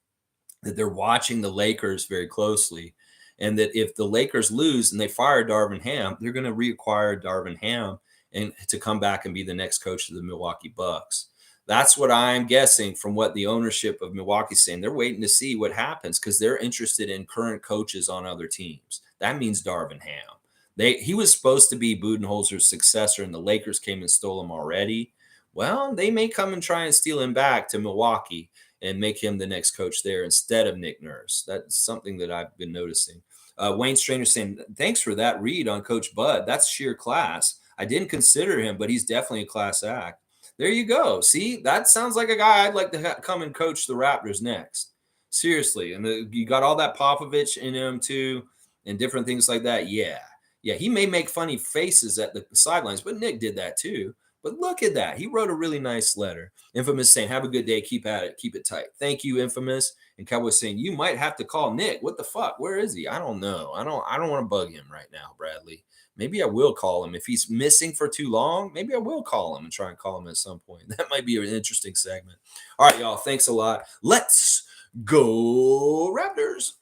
that they're watching the Lakers very closely, and that if the Lakers lose and they fire Darvin Ham, they're going to reacquire Darvin Ham and to come back and be the next coach of the Milwaukee Bucks. That's what I'm guessing from what the ownership of Milwaukee is saying. They're waiting to see what happens because they're interested in current coaches on other teams. That means Darvin Ham. He was supposed to be Budenholzer's successor, and the Lakers came and stole him already. Well, they may come and try and steal him back to Milwaukee and make him the next coach there instead of Nick Nurse. That's something that I've been noticing. Wayne Strainer saying, thanks for that read on Coach Bud. That's sheer class. I didn't consider him, but he's definitely a class act. There you go. See, that sounds like a guy I'd like to come and coach the Raptors next. Seriously. And you got all that Popovich in him too and different things like that. Yeah. Yeah, he may make funny faces at the sidelines, but Nick did that too. But look at that. He wrote a really nice letter. Infamous saying, have a good day. Keep at it. Keep it tight. Thank you, Infamous. And Cowboy saying, you might have to call Nick. What the fuck? Where is he? I don't know. I don't want to bug him right now, Bradley. Maybe I will call him. If he's missing for too long, maybe I will call him and try and call him at some point. That might be an interesting segment. All right, y'all. Thanks a lot. Let's go, Raptors.